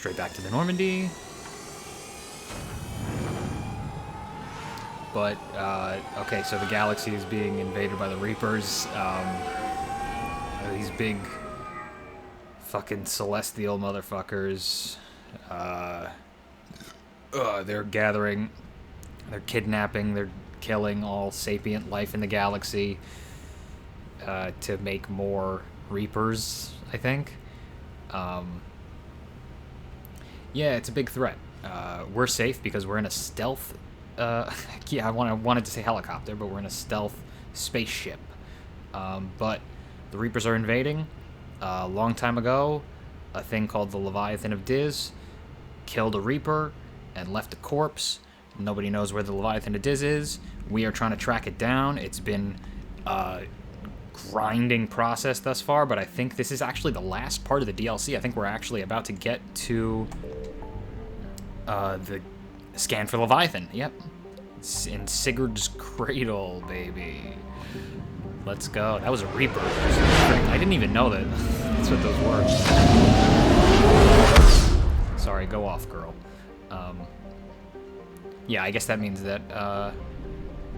Straight back to the Normandy. But, okay, so the galaxy is being invaded by the Reapers. These big fucking celestial motherfuckers. They're gathering, they're kidnapping, they're killing all sapient life in the galaxy to make more Reapers, I think. Yeah, it's a big threat. We're safe because we're in a stealth... yeah, I wanted to say helicopter, but we're in a stealth spaceship. But the Reapers are invading. A long time ago, a thing called the Leviathan of Diz killed a Reaper and left a corpse. Nobody knows where the Leviathan of Diz is. We are trying to track it down. It's been a grinding process thus far, but I think this is actually the last part of the DLC. I think we're actually about to get to the scan for Leviathan. Yep. It's in Sigurd's cradle, baby. Let's go. That was a Reaper. I didn't even know that. That's what those were. Sorry, go off, girl. Yeah, I guess that means that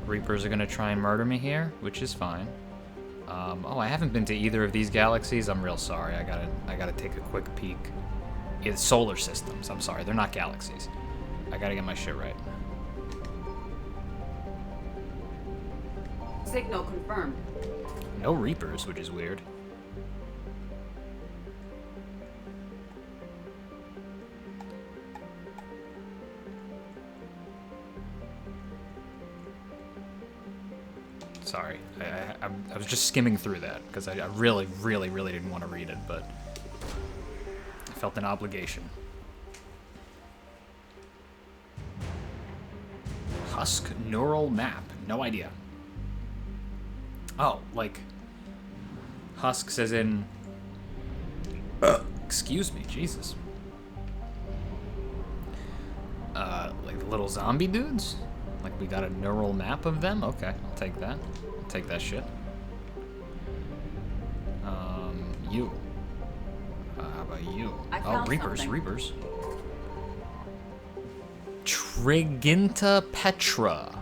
Reapers are gonna try and murder me here, which is fine. Oh, I haven't been to either of these galaxies. I'm real sorry. I gotta take a quick peek. Yeah, solar systems. I'm sorry, they're not galaxies. I gotta get my shit right. Signal confirmed. No Reapers, which is weird. Sorry, I was just skimming through that because I really didn't want to read it, but I felt an obligation. Husk neural map. No idea. Oh, like husks as in... excuse me, Jesus. Like the little zombie dudes? Like we got a neural map of them? Okay, I'll take that. I'll take that shit. You. How about you? Oh, Reapers, something. Reapers. Triginta Petra.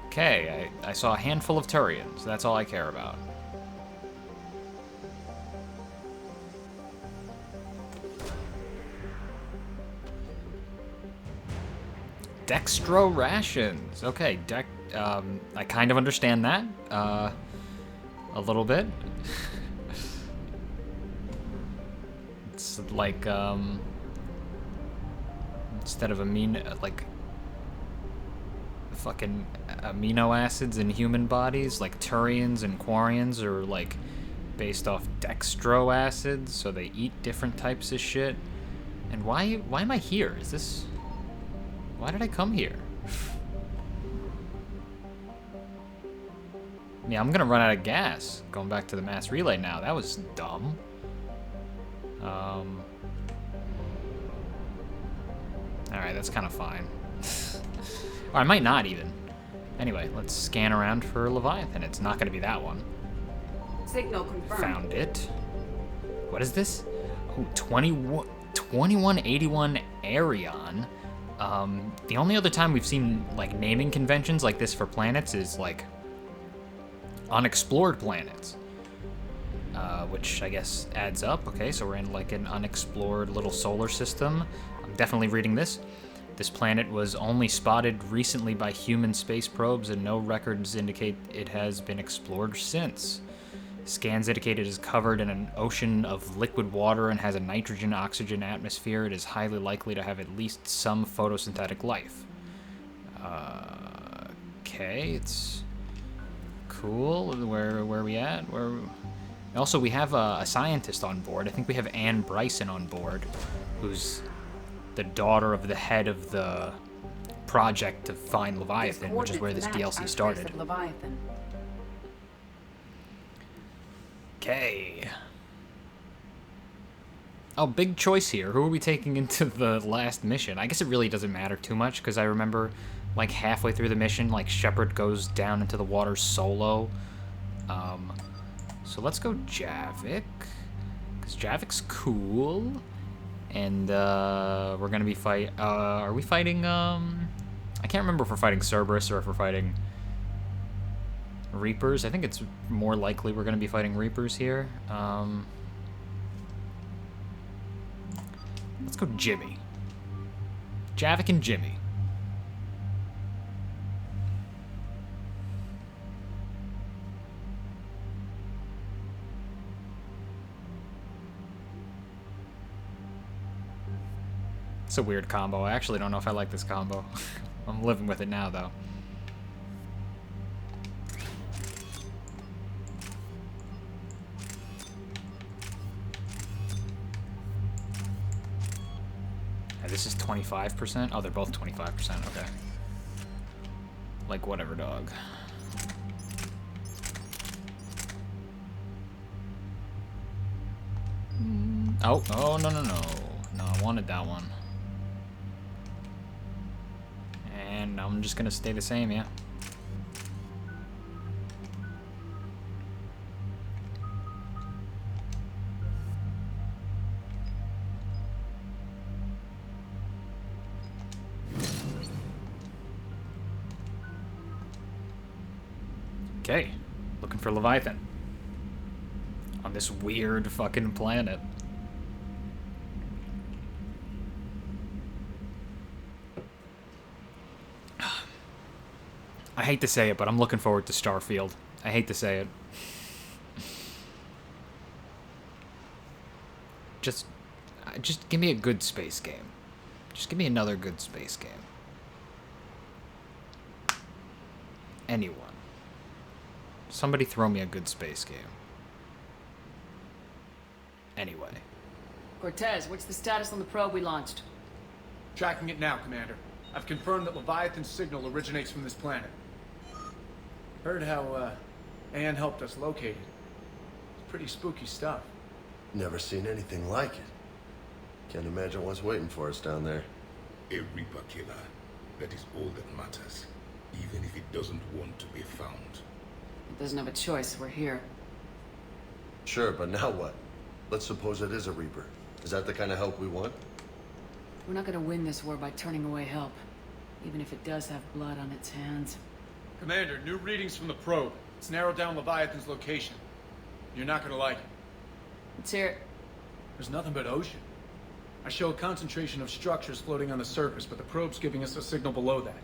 Okay, I saw a handful of Turians. That's all I care about. Dextro rations. Okay, I kind of understand that. A little bit. It's like, instead of like fucking amino acids in human bodies, like Turians and Quarians are like based off dextro acids, so they eat different types of shit. And why am I here? Is this... Why did I come here? Yeah, I'm gonna run out of gas going back to the mass relay now. That was dumb. Alright, that's kind of fine. Or I might not even. Anyway, let's scan around for Leviathan. It's not gonna be that one. Signal confirmed. Found it. What is this? Oh, 2181 Arion. The only other time we've seen, like, naming conventions like this for planets is, like, unexplored planets. Which I guess adds up. Okay, so we're in, like, an unexplored little solar system. I'm definitely reading this. This planet was only spotted recently by human space probes, and no records indicate it has been explored since. Scans indicate it is covered in an ocean of liquid water and has a nitrogen-oxygen atmosphere. It is highly likely to have at least some photosynthetic life. Okay, it's cool. Where are we at? Also, we have a scientist on board. I think we have Anne Bryson on board, who's the daughter of the head of the project to find Leviathan, which is where this DLC started. Leviathan. Okay. Oh, big choice here. Who are we taking into the last mission? I guess it really doesn't matter too much, because I remember, like, halfway through the mission, like, Shepard goes down into the water solo. So let's go Javik. Because Javik's cool. And we're going to be are we fighting... I can't remember if we're fighting Cerberus or if we're fighting Reapers. I think it's more likely we're going to be fighting Reapers here. Let's go Jimmy. Javik and Jimmy. It's a weird combo. I actually don't know if I like this combo. I'm living with it now, though. This is 25%? Oh, they're both 25%. Okay. Like, whatever, dog. Oh, no. No, I wanted that one. And I'm just gonna stay the same, yeah. Okay, looking for Leviathan. On this weird fucking planet. I hate to say it, but I'm looking forward to Starfield. I hate to say it. Just give me a good space game. Just give me another good space game. Anyone. Somebody throw me a good space game. Anyway. Cortez, what's the status on the probe we launched? Tracking it now, Commander. I've confirmed that Leviathan's signal originates from this planet. Heard how, Anne helped us locate it. It's pretty spooky stuff. Never seen anything like it. Can't imagine what's waiting for us down there. A Reaper killer. That is all that matters. Even if it doesn't want to be found. It doesn't have a choice, we're here. Sure, but now what? Let's suppose it is a Reaper. Is that the kind of help we want? We're not gonna win this war by turning away help. Even if it does have blood on its hands. Commander, new readings from the probe. It's narrowed down Leviathan's location. You're not gonna like it. Let's hear it. There's nothing but ocean. I show a concentration of structures floating on the surface, but the probe's giving us a signal below that.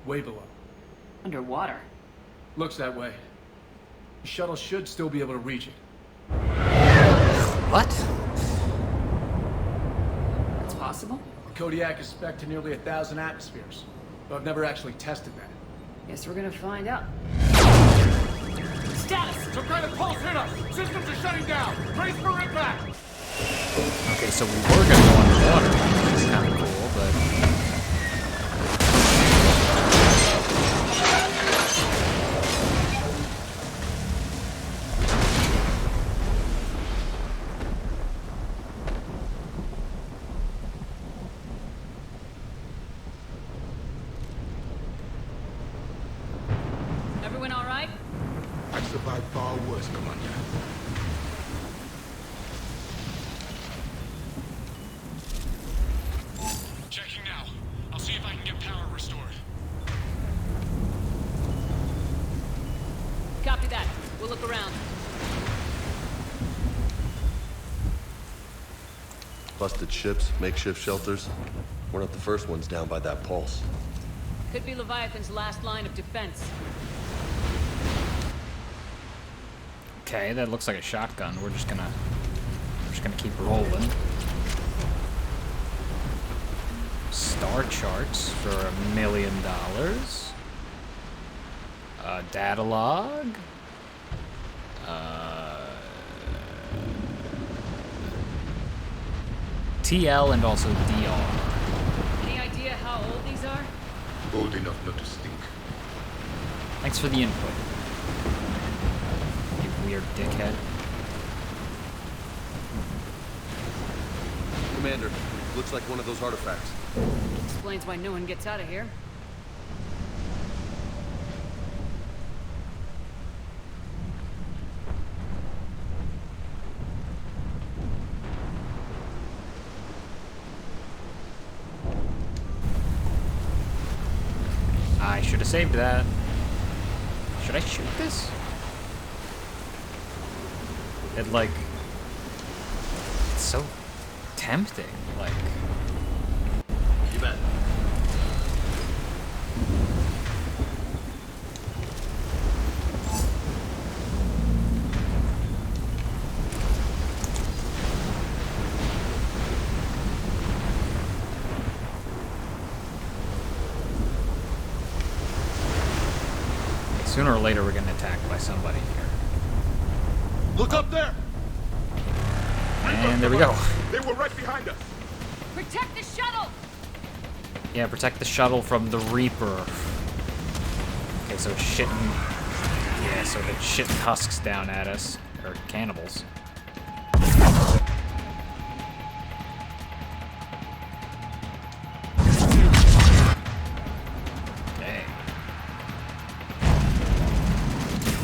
Way below. Underwater. Looks that way. The shuttle should still be able to reach it. What? It's possible? Kodiak is spec'd to nearly 1,000 atmospheres, but I've never actually tested that. Guess we're gonna find out. Status! Some kind of pulse hit us! Systems are shutting down! Brace for impact! Okay, so we were gonna go underwater, which is kind of cool, but... Everyone all right? I've survived far worse, Commander. Checking now. I'll see if I can get power restored. Copy that. We'll look around. Busted ships, makeshift shelters. We're not the first ones down by that pulse. Could be Leviathan's last line of defense. Okay, that looks like a shotgun. We're just gonna keep rolling. Star charts for $1 million. Data log. TL and also DR. Any idea how old these are? Old enough not to stink. Thanks for the input. You weird dickhead. Commander, looks like one of those artifacts. Explains why no one gets out of here. saved that. Should I shoot this? It, like... It's so tempting, like... You bet. Sooner or later, we're getting attacked by somebody here. Look up there! And there we go. They were right behind us. Protect the shuttle! Yeah, protect the shuttle from the Reaper. Okay, so it's shitting... Yeah, so it's shitting husks down at us. Or cannibals. Okay.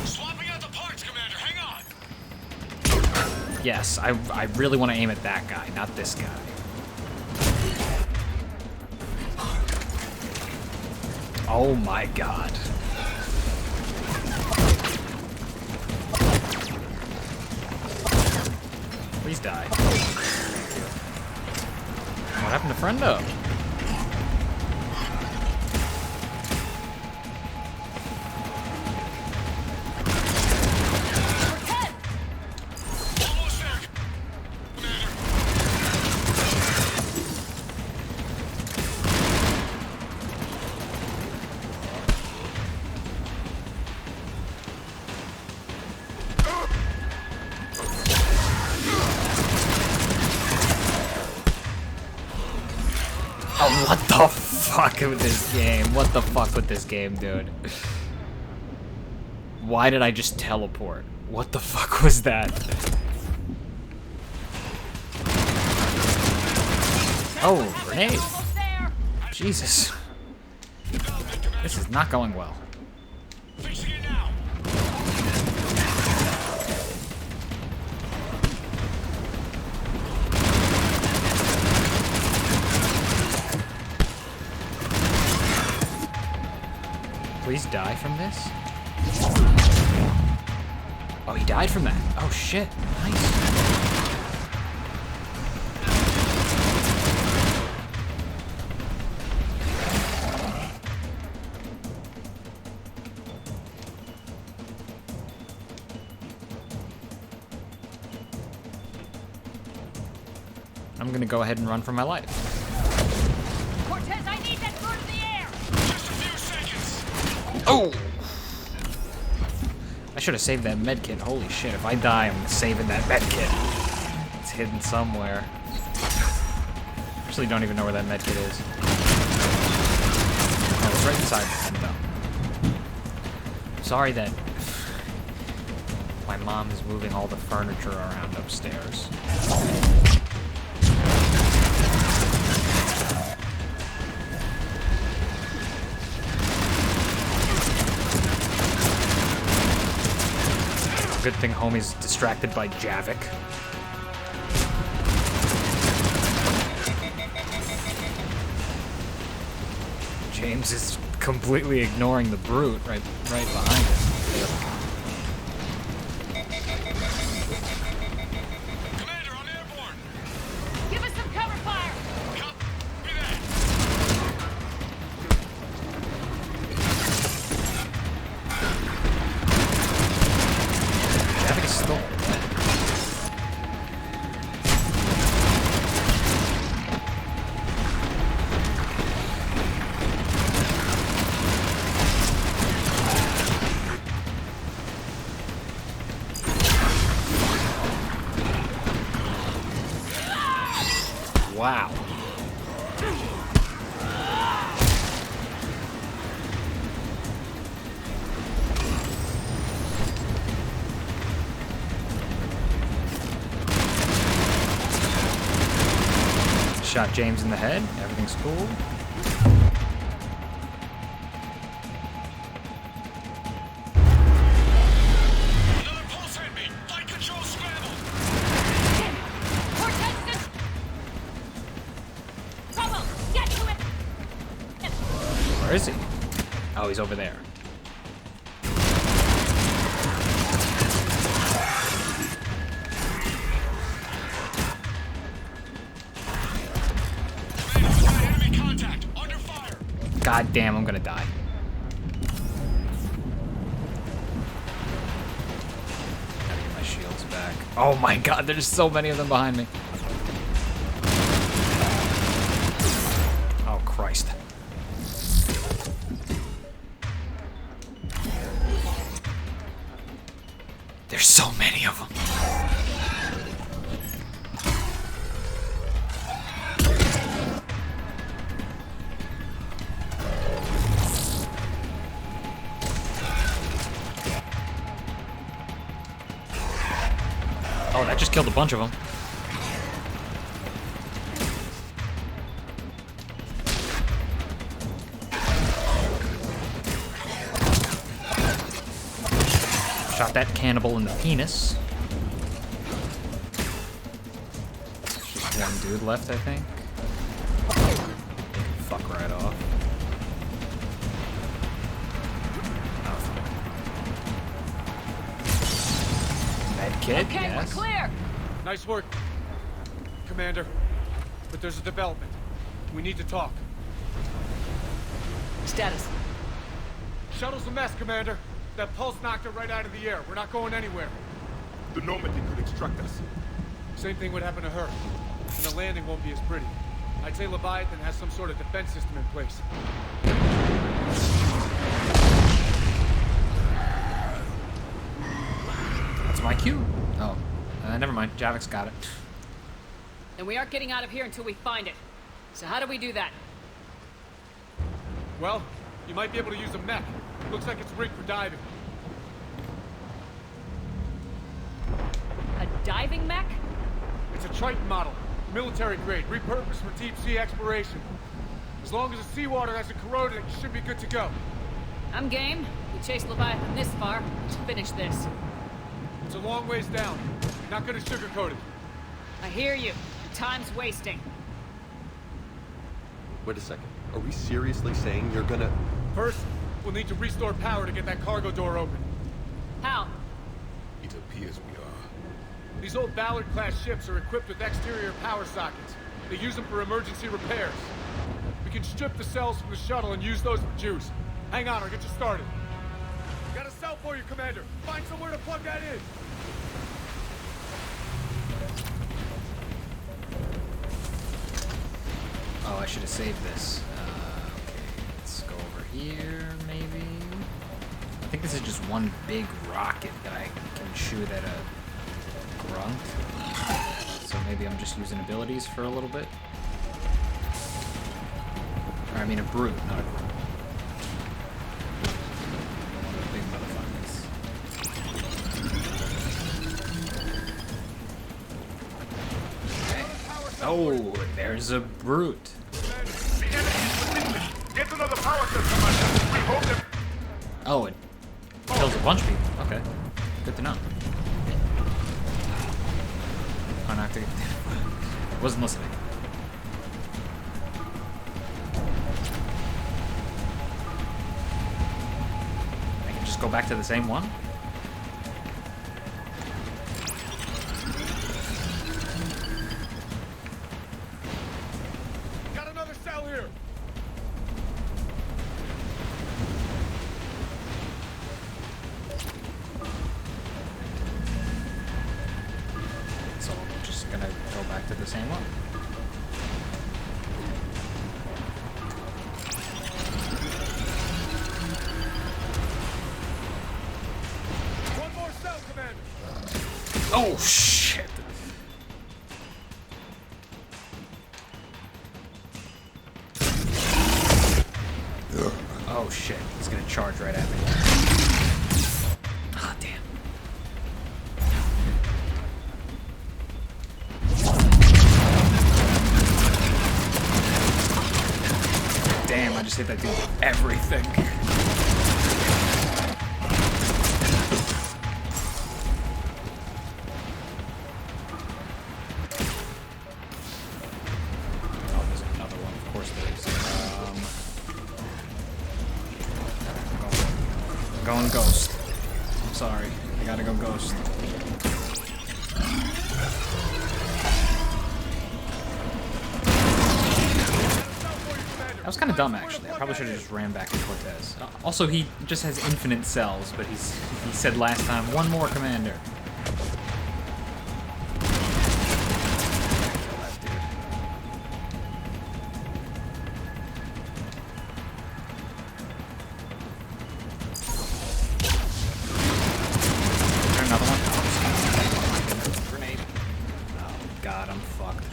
Swapping out the parts, Commander. Hang on. Yes, I really want to aim at that guy, not this guy. Oh my god. Please die. What happened to Friendo? Almost there, Commander. Oh, what the fuck with this game? What the fuck with this game, dude? Why did I just teleport? What the fuck was that? Oh, grenade. Almost there! Jesus. Development, Commander. This is not going well. Fixing it now. Please die from this. Oh, he died from that. Oh shit. Nice. I'm gonna go ahead and run for my life. Cortez, I need that bird in the air! Just a few seconds. Oh! I should have saved that medkit. Holy shit, if I die, I'm saving that medkit. It's hidden somewhere. Actually, don't even know where that medkit is. Oh, it's right inside the window. Sorry that my mom is moving all the furniture around upstairs. Good thing homie's distracted by Javik. James is completely ignoring the brute right behind him. Commander, I'm airborne. Give us some cover fire! Copy that. Javik is still dead. Wow. Shot James in the head. Everything's cool. Another pulse hit me. Flight control scrambled. Cortez, this... Bravo, get to it! Where is he? Oh, he's over there. Enemy contact. Under fire. God damn, I'm gonna die. Gotta get my shields back. Oh my god, there's so many of them behind me. Oh Christ. There's so many of them. Oh, that just killed a bunch of them. Shot that cannibal in the penis. There's just one dude left, I think. They can fuck right off. Medkit, Okay, yes. we're clear. Nice work, Commander. But there's a development. We need to talk. Status. Shuttle's a mess, Commander. That pulse knocked it right out of the air. We're not going anywhere. The Normandy could extract us. Same thing would happen to her. And the landing won't be as pretty. I'd say Leviathan has some sort of defense system in place. That's my cue. Oh, never mind. Javik's got it. And we aren't getting out of here until we find it. So how do we do that? Well, you might be able to use a mech. Looks like it's rigged for diving. A diving mech? It's a Triton model. Military grade, repurposed for deep sea exploration. As long as the seawater hasn't corroded, it should be good to go. I'm game. We chased Leviathan this far. Let's finish this. It's a long ways down. Not gonna sugarcoat it. I hear you. Time's wasting. Wait a second. Are we seriously saying you're gonna... First, we'll need to restore power to get that cargo door open. How? It appears we are. These old Ballard-class ships are equipped with exterior power sockets. They use them for emergency repairs. We can strip the cells from the shuttle and use those for juice. Hang on, I'll get you started. Got a cell for you, Commander. Find somewhere to plug that in. Oh, I should have saved this. Okay, let's go over here, maybe. I think this is just one big rocket that I can shoot at a grunt. So maybe I'm just using abilities for a little bit. Or, I mean, a brute, not a grunt. One of the big motherfuckers. Okay. Oh, there's a brute. The enemy is within me. Get another power system. We hope that... Oh, it kills a bunch of people. Okay, good to know. Oh, not to get... Wasn't listening. I can just go back to the same one? Got another cell here. So I'm just gonna go back to the same one. One more cell, Commander. Oh, shit! Oh, shit. He's gonna charge right at me. Ah, damn. Damn, I just hit that dude with everything. Oh, there's another one. Of course there is. going ghost. I'm sorry. I gotta go ghost. That was kind of dumb, actually. I probably should have just ran back to Cortez. Also, he just has infinite cells, but he said last time, one more, Commander. Another one? Oh, grenade. Oh, God, I'm fucked.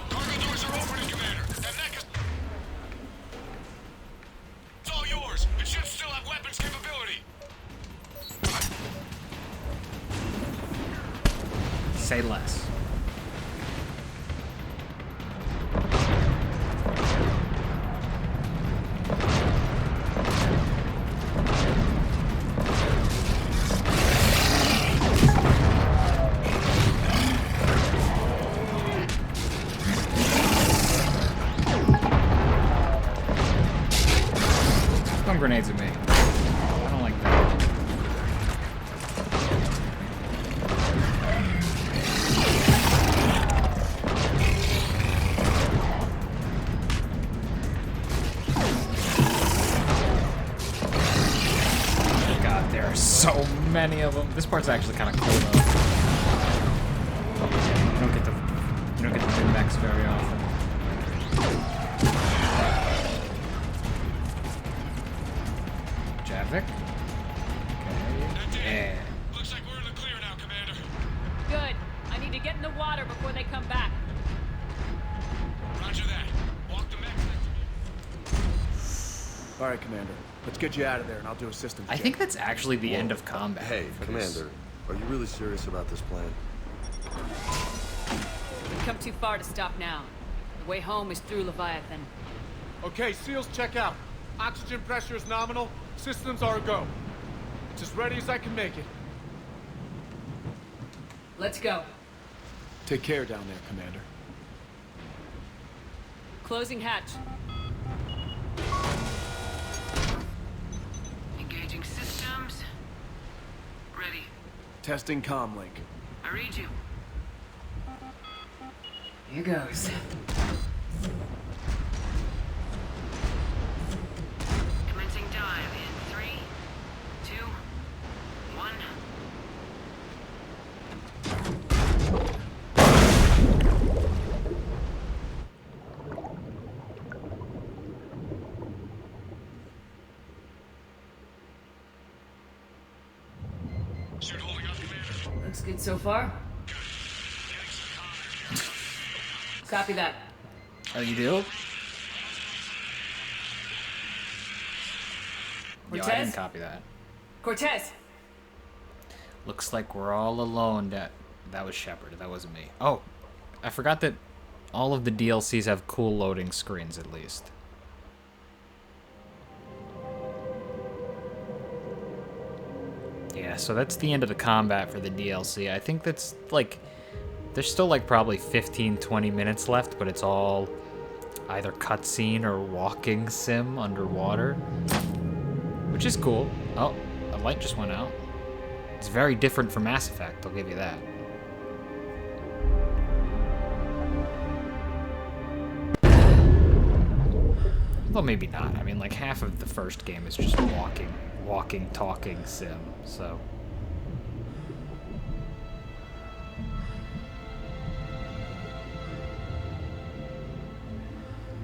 Cargo doors are opening, Commander. That neck is... It's all yours. The ships still have weapons capability. Say less. Throwing grenades at me. I don't like that. God, there are so many of them. This part's actually kind of cool though. You don't get to do mechs very often. Javik. Okay. Yeah. Looks like we're in the clear now, Commander. Good. I need to get in the water before they come back. Roger that. Walk the mechs. All right, Commander. Let's get you out of there, and I'll do a systems I check. think that's actually the end of combat. Hey, for this. Commander, are you really serious about this plan? We've come too far to stop now. The way home is through Leviathan. Okay, SEALs, check out. Oxygen pressure is nominal. Systems are a go. It's as ready as I can make it. Let's go. Take care down there, Commander. Closing hatch. Engaging systems. Ready. Testing comlink. I read you. Here goes. Commencing dive in 3, 2, 1. Suit holding up, Commander. Looks good so far. Copy that. Oh, you do? Yo, I Cortez? didn't copy that. Cortez! Looks like we're all alone. That was Shepard. That wasn't me. Oh, I forgot that all of the DLCs have cool loading screens at least. Yeah, so that's the end of the combat for the DLC. I think that's like... There's still like probably 15-20 minutes left, but it's all either cutscene or walking sim underwater. Which is cool. Oh, a light just went out. It's very different from Mass Effect, I'll give you that. Well, maybe not. I mean, like half of the first game is just walking, talking sim, so...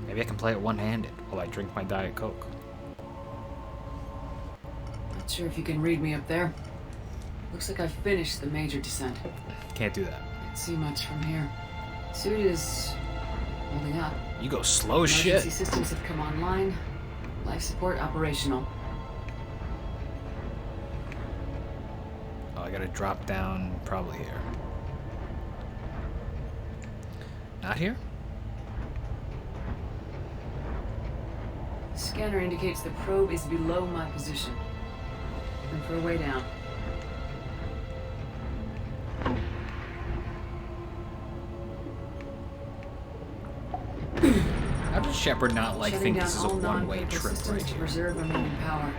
Maybe I can play it one-handed while I drink my Diet Coke. Not sure if you can read me up there. Looks like I've finished the major descent. Can't do that. Can't see much from here. Suit is holding up. You go slow as Emergency shit. systems have come online. Life support operational. Oh, I gotta drop down probably here. Not here? The scanner indicates the probe is below my position. And for a way down. How does Shepard not like Shutting think down this is a all one-way non-critical trip systems right to here? preserve remaining power.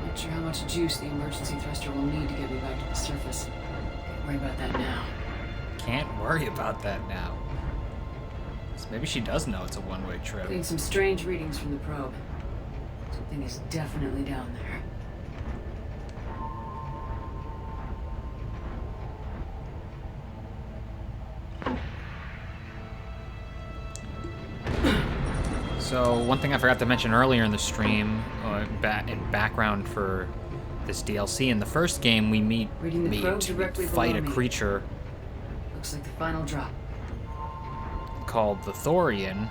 Not sure how much juice the emergency thruster will need to get me back to the surface. Can't worry about that now. Can't worry about that now. So maybe she does know it's a one-way trip. Getting some strange readings from the probe. Something is definitely down there. So one thing I forgot to mention earlier in the stream, in background for this DLC, in the first game we Reading the probe directly fight below a me. creature Looks like the final drop. called the Thorian,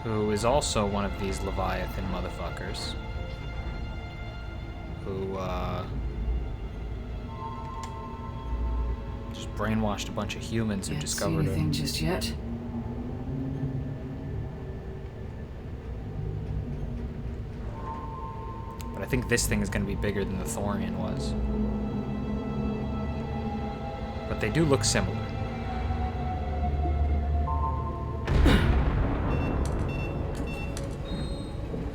who is also one of these Leviathan motherfuckers, who just brainwashed a bunch of humans who Can't see discovered anything it. just yet. But I think this thing is going to be bigger than the Thorian was. But they do look similar.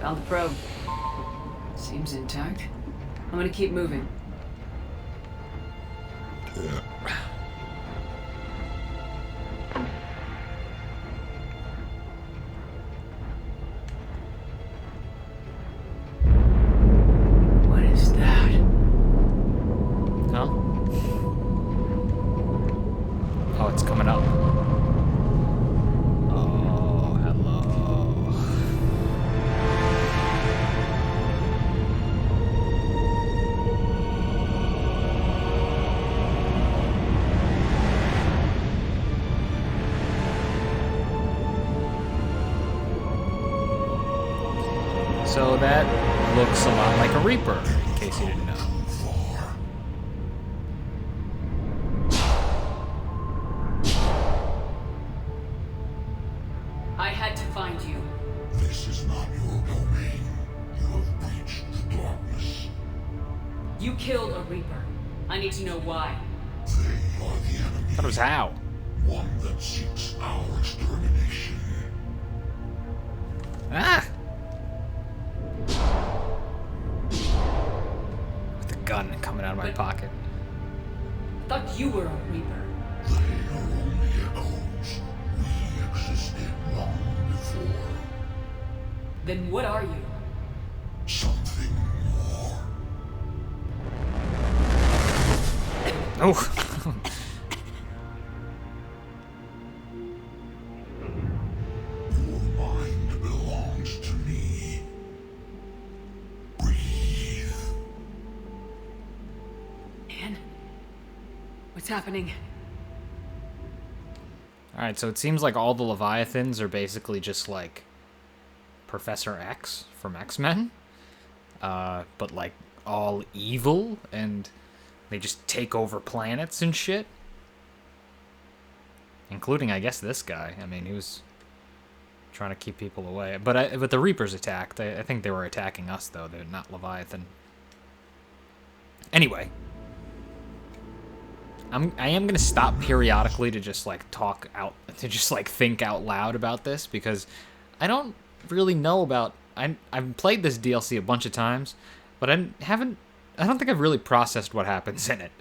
Found the probe. Seems intact. I'm gonna keep moving. What is that? Huh? Oh, it's coming up. Oh, hello. So that looks a lot like a Reaper, in case you didn't know. I had to find you. This is not your domain. You have breached the darkness. You killed a Reaper. I need to know why. They are the enemy. That was how. One that seeks our extermination. Ah! With the gun coming out of my pocket. Thought you were a Reaper. They are only echoes. We existed long before. Then what are you? Something more. Oh! Your mind belongs to me. Breathe. Man? What's happening? Alright, so it seems like all the Leviathans are basically just like Professor X from X-Men. But like all evil and they just take over planets and shit. Including, I guess, this guy. I mean, he was trying to keep people away. But the Reapers attacked. I think they were attacking us, though. They're not Leviathan. Anyway. I am gonna stop periodically to just, like, talk out... To just, like, think out loud about this. Because I don't really know about... I've played this DLC a bunch of times. But I don't think I've really processed what happens in it.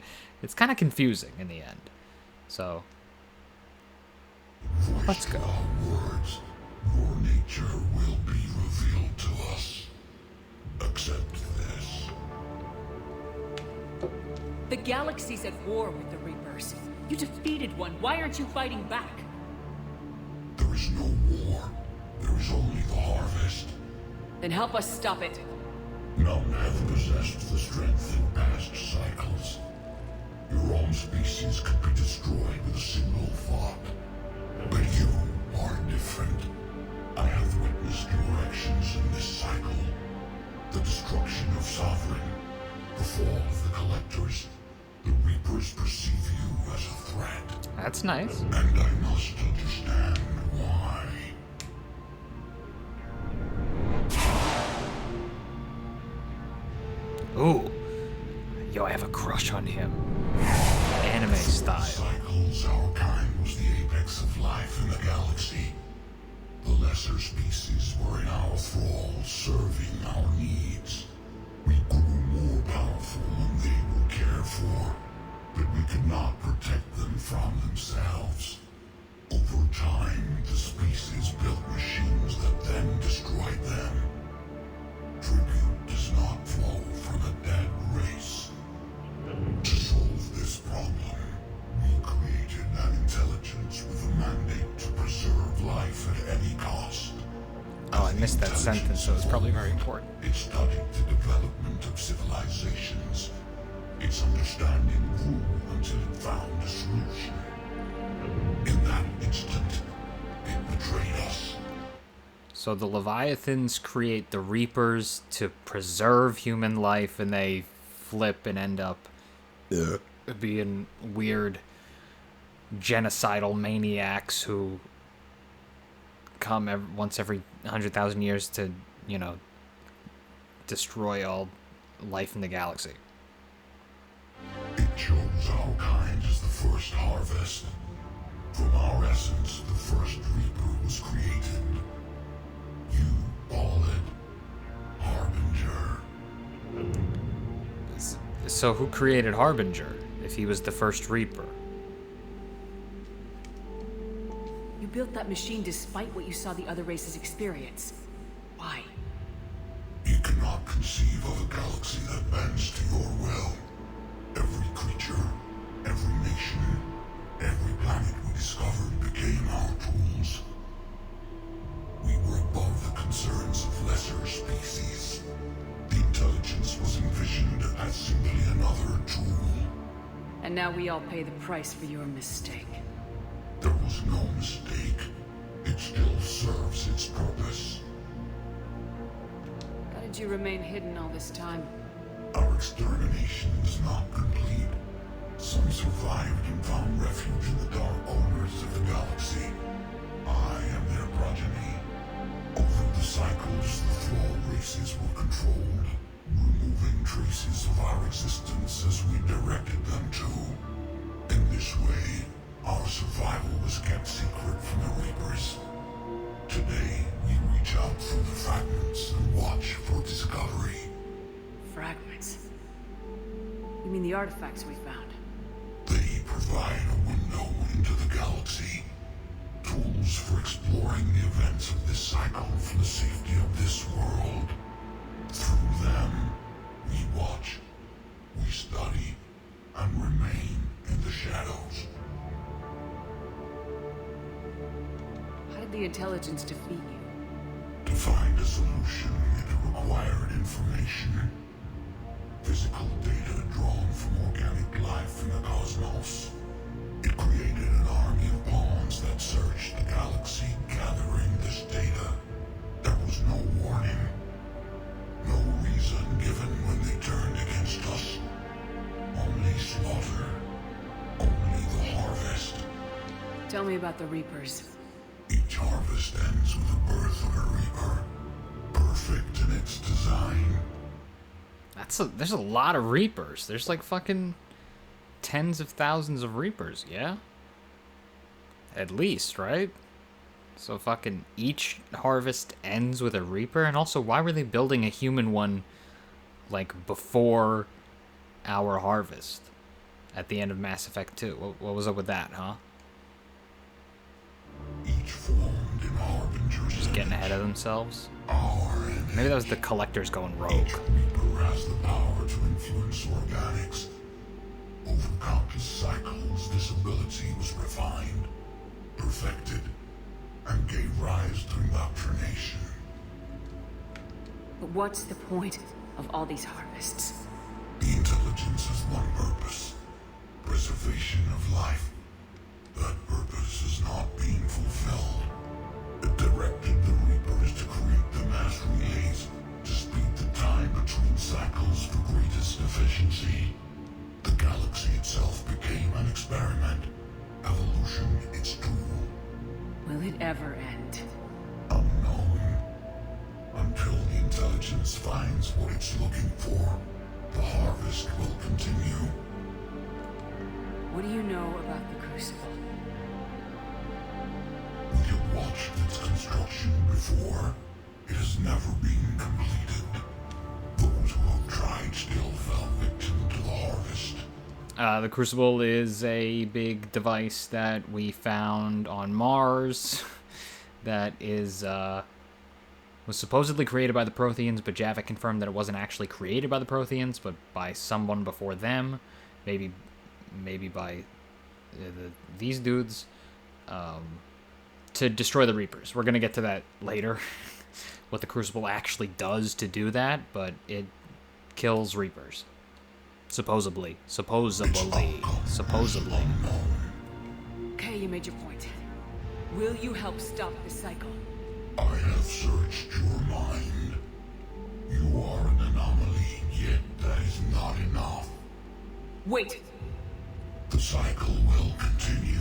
It's kind of confusing in the end. So... Let's go. Our words, your nature will be revealed to us. Accept this. The galaxy's at war with the Reapers. You defeated one. Why aren't you fighting back? There is no war. There is only the harvest. Then help us stop it. None have possessed the strength in past cycles. Your own species could be destroyed with a single thought. But you are different. I have witnessed your actions in this cycle. The destruction of Sovereign, the fall of the Collectors. The Reapers perceive you as a threat. That's nice. And I must understand why. Ooh. Yo, I have a crush on him. Anime style. Cycles, our kind was the apex of life in the galaxy. The less lesser species were in our thrall, serving our needs. We grew more powerful when they were cared for, but we could not protect them from themselves. Over time, the species built machines that then destroyed them. Tribute does not flow from a dead race. To solve this problem, we created an intelligence with a mandate to preserve life at any cost. Oh, I missed that sentence, so it's probably very important. It studied the development of civilizations. Its understanding grew until it found a solution. In that instant, it betrayed us. So the Leviathans create the Reapers to preserve human life, and they flip and end up being weird genocidal maniacs who come once every 100,000 years to, destroy all life in the galaxy. It chose our kind as the first harvest. From our essence, the first Reaper was created. You call it Harbinger. So who created Harbinger, if he was the first Reaper? You built that machine despite what you saw the other races experience. Why? You cannot conceive of a galaxy that bends to your will. Every creature, every nation, every planet we discovered became our tools. We were above the concerns of lesser species. The intelligence was envisioned as simply another tool. And now we all pay the price for your mistake. There was no mistake. It still serves its purpose. How did you remain hidden all this time? Our extermination is not complete. Some survived and found refuge in the dark corners of the galaxy. I am their progeny. Over the cycles, the thrall races were controlled, removing traces of our existence as we directed them to. In this way, our survival was kept secret from the Reapers. Today, we reach out through the fragments and watch for discovery. Fragments? You mean the artifacts we found? They provide a window into the galaxy. Tools for exploring the events of this cycle for the safety of this world. Through them, we watch, we study, and remain in the shadows. How did the intelligence defeat you? To find a solution, it required information. Physical data drawn from organic life in the cosmos. It created an army of pawns that searched the galaxy, gathering this data. There was no warning. No reason given when they turned against us. Only slaughter. Only the harvest. Tell me about the Reapers. Each harvest ends with the birth of a Reaper. Perfect in its design. There's a lot of Reapers. There's like fucking tens of thousands of Reapers, yeah? At least, right? So fucking each harvest ends with a Reaper? And also, why were they building a human one, like, before our harvest? At the end of Mass Effect 2. What was up with that, huh? Each formed in Harbinger's Just getting ahead of themselves? Our Maybe that was the collectors going rogue. Each Reaper has the power to influence organics. Over countless cycles, this ability was refined, perfected, and gave rise to indoctrination. But what's the point of all these harvests? The intelligence has one purpose: preservation of life. That purpose is not being fulfilled. It directed the Reapers to create the mass relays to speed the time between cycles for greatest efficiency. The galaxy itself became an experiment. Evolution its tool. Will it ever end? Unknown. Until the intelligence finds what it's looking for, the harvest will continue. What do you know about the Crucible? We have watched its construction before. It has never been completed. Those who have tried still fell victim to the harvest. The Crucible is a big device that we found on Mars that is, was supposedly created by the Protheans, but Javik confirmed that it wasn't actually created by the Protheans, but by someone before them. Maybe by these dudes. To destroy the Reapers. We're going to get to that later. What the Crucible actually does to do that, but it kills Reapers. Supposedly. Supposedly. Okay, you made your point. Will you help stop the cycle? I have searched your mind. You are an anomaly, yet that is not enough. Wait! The cycle will continue.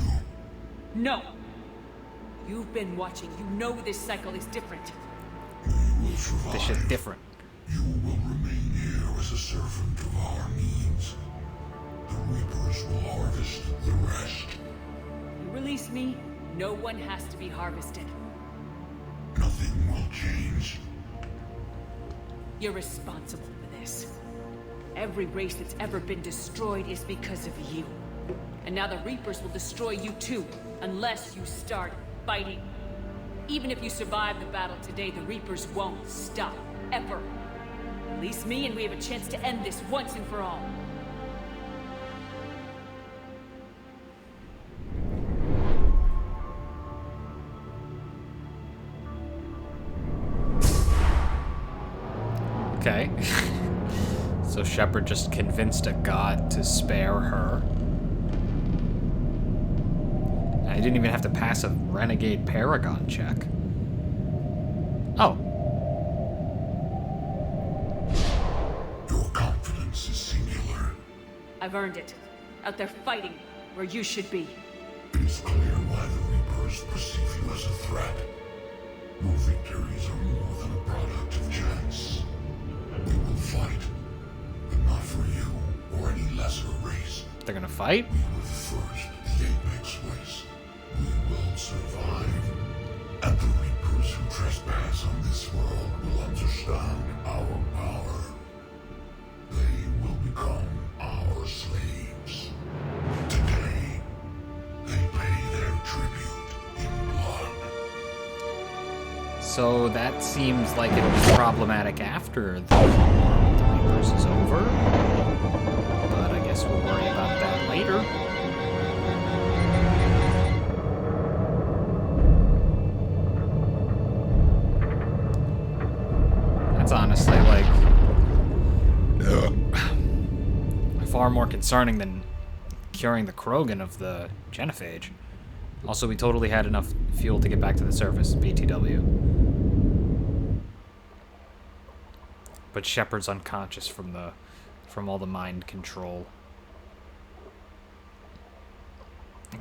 No! You've been watching. You know this cycle is different. We will survive. This shit's different. You will remain here as a servant of our needs. The Reapers will harvest the rest. You release me, no one has to be harvested. Nothing will change. You're responsible for this. Every race that's ever been destroyed is because of you. And now the Reapers will destroy you too, unless you start fighting. Even if you survive the battle today, the Reapers won't stop, ever. Release me and we have a chance to end this once and for all. Okay. So Shepard just convinced a god to spare her. And I didn't even have to pass a renegade paragon check. Oh. Your confidence is singular. I've earned it. Out there fighting, where you should be. It is clear why the Reapers perceive you as a threat. Your victories are more than a product of chance. We will fight, but not for you or any lesser race. They're gonna fight? We were the first, the apex race. We will survive. And the Reapers who trespass on this world will understand our power. They will become our slaves. Today, they pay their tribute in blood. So that seems like it'll be problematic after the War with the Reapers is over. But I guess we'll worry about that later. That's honestly, like, far more concerning than curing the Krogan of the Genophage. Also, we totally had enough fuel to get back to the surface, BTW. But Shepard's unconscious from all the mind control.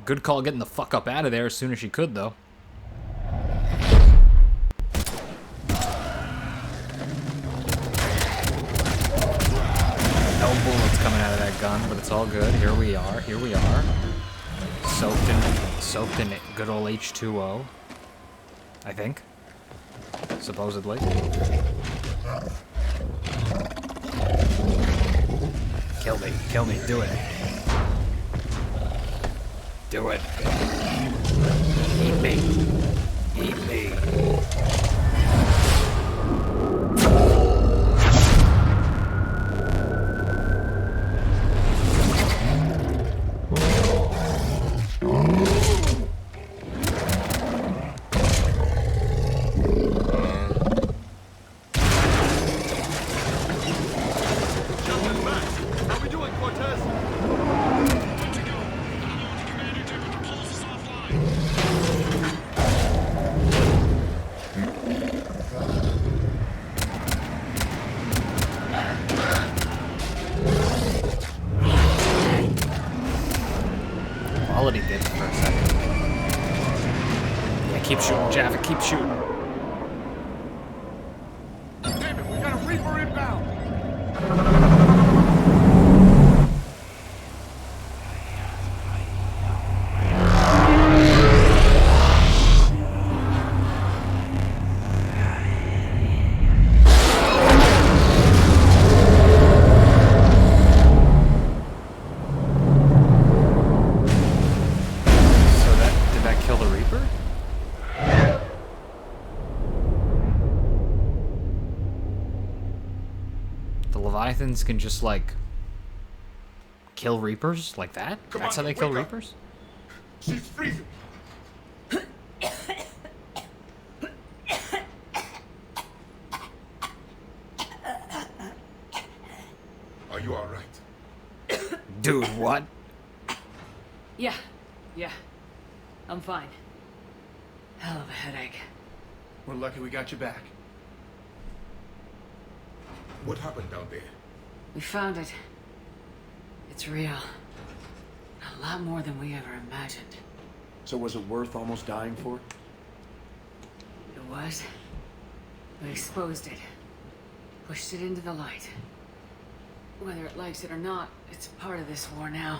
Good call getting the fuck up out of there as soon as she could, though. No bullets coming out of that gun, but it's all good. Here we are. Soaked in good old H2O. I think. Supposedly. Kill me, do it. Do it. Eat me. How we doing, Cortez? Good to go. Allow the commander to propose us offline. Quality did for a second. Yeah, keep shooting, Javik, keep shooting. Damn it, we got a Reaper inbound! Leviathans can just, like, kill Reapers like that? Come That's on, how they kill wake up. Reapers? She's freezing. Are you all right? Dude, what? Yeah. I'm fine. Hell of a headache. We're lucky we got you back. What happened down there? We found it. It's real. A lot more than we ever imagined. So was it worth almost dying for? It was. We exposed it. Pushed it into the light. Whether it likes it or not, it's part of this war now.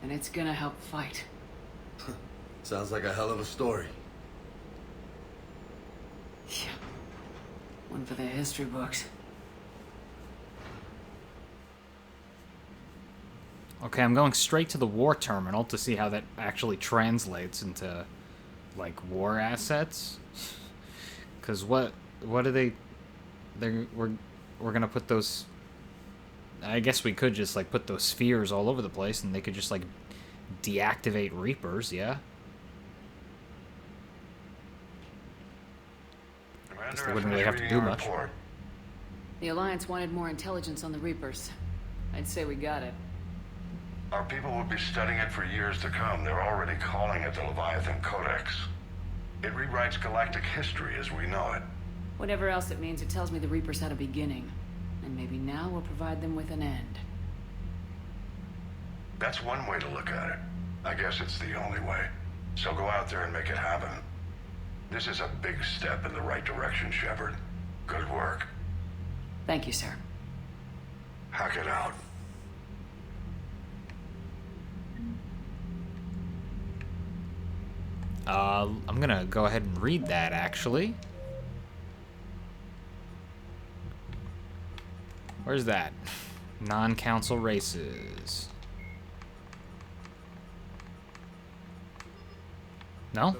And it's gonna help fight. Sounds like a hell of a story. Yeah. One for the history books. Okay, I'm going straight to the war terminal to see how that actually translates into, like, war assets. Because what are they... We're gonna put those... I guess we could just, like, put those spheres all over the place and they could just, like, deactivate Reapers, yeah? Guess they wouldn't really have to do much. The Alliance wanted more intelligence on the Reapers. I'd say we got it. Our people will be studying it for years to come. They're already calling it the Leviathan Codex. It rewrites galactic history as we know it. Whatever else it means, it tells me the Reapers had a beginning. And maybe now we'll provide them with an end. That's one way to look at it. I guess it's the only way. So go out there and make it happen. This is a big step in the right direction, Shepard. Good work. Thank you, sir. Hack it out. I'm gonna go ahead and read that, actually. Where's that? Non-council races. No?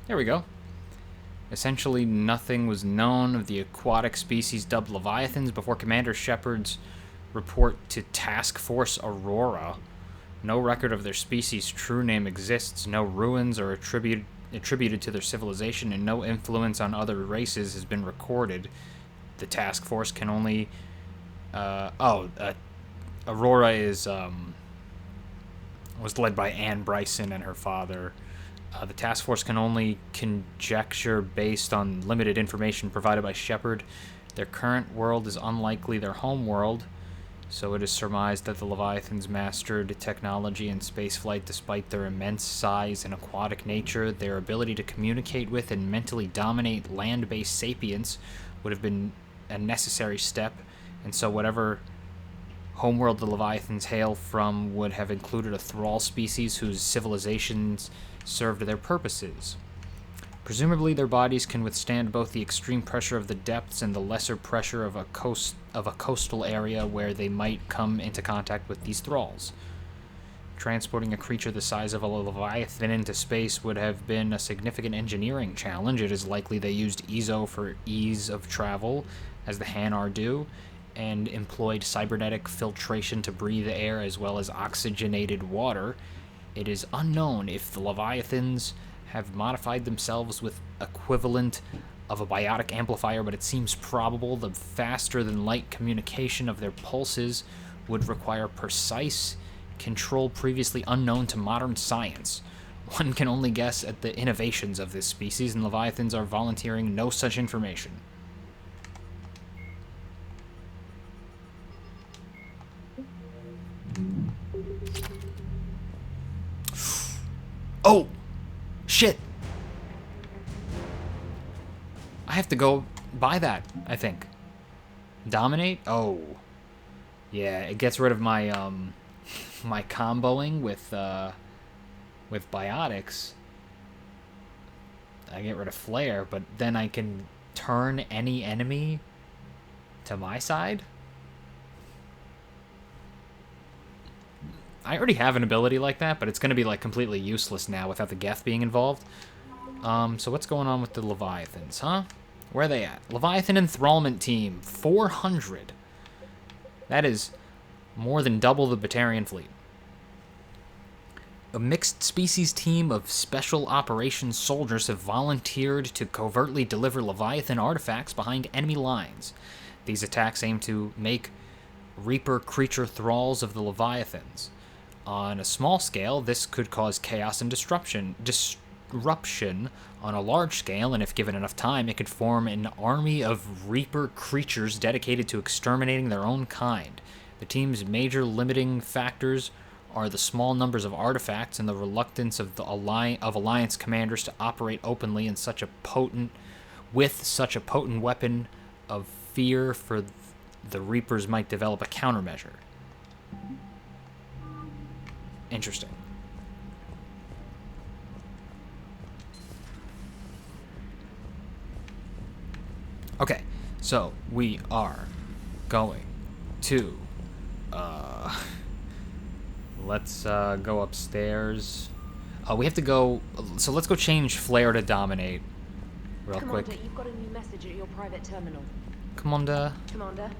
There we go. Essentially, nothing was known of the aquatic species dubbed Leviathans before Commander Shepard's report to Task Force Aurora. No record of their species' true name exists, no ruins are attributed to their civilization, and no influence on other races has been recorded. The task force can only... Aurora is, was led by Anne Bryson and her father. The task force can only conjecture based on limited information provided by Shepard. Their current world is unlikely their home world, so it is surmised that the Leviathans mastered technology and spaceflight despite their immense size and aquatic nature. Their ability to communicate with and mentally dominate land-based sapients would have been a necessary step, and so whatever homeworld the Leviathans hail from would have included a thrall species whose civilizations served their purposes. Presumably, their bodies can withstand both the extreme pressure of the depths and the lesser pressure of a coastal area where they might come into contact with these thralls. Transporting a creature the size of a Leviathan into space would have been a significant engineering challenge. It is likely they used EZO for ease of travel, as the Hanar do, and employed cybernetic filtration to breathe air as well as oxygenated water. It is unknown if the Leviathans have modified themselves with equivalent of a biotic amplifier, but it seems probable the faster-than-light communication of their pulses would require precise control previously unknown to modern science. One can only guess at the innovations of this species, and Leviathans are volunteering no such information. Oh! Shit! I have to go buy that, I think. Dominate? Oh. Yeah, it gets rid of my, my comboing with biotics. I get rid of flare, but then I can turn any enemy to my side? I already have an ability like that, but it's going to be like completely useless now without the Geth being involved. So what's going on with the Leviathans, huh? Where are they at? Leviathan Enthrallment Team, 400. That is more than double the Batarian fleet. A mixed species team of special operations soldiers have volunteered to covertly deliver Leviathan artifacts behind enemy lines. These attacks aim to make Reaper creature thralls of the Leviathans. On a small scale, this could cause chaos and disruption. On a large scale, and if given enough time, it could form an army of Reaper creatures dedicated to exterminating their own kind. The team's major limiting factors are the small numbers of artifacts and the reluctance of the Alliance commanders to operate openly in such a potent weapon of fear, for the Reapers might develop a countermeasure. Interesting. Okay, so we are going to let's go upstairs. We have to go, so let's go change Flare to Dominate real Commander, quick. you've got a new message at your private terminal. Commander, Commander?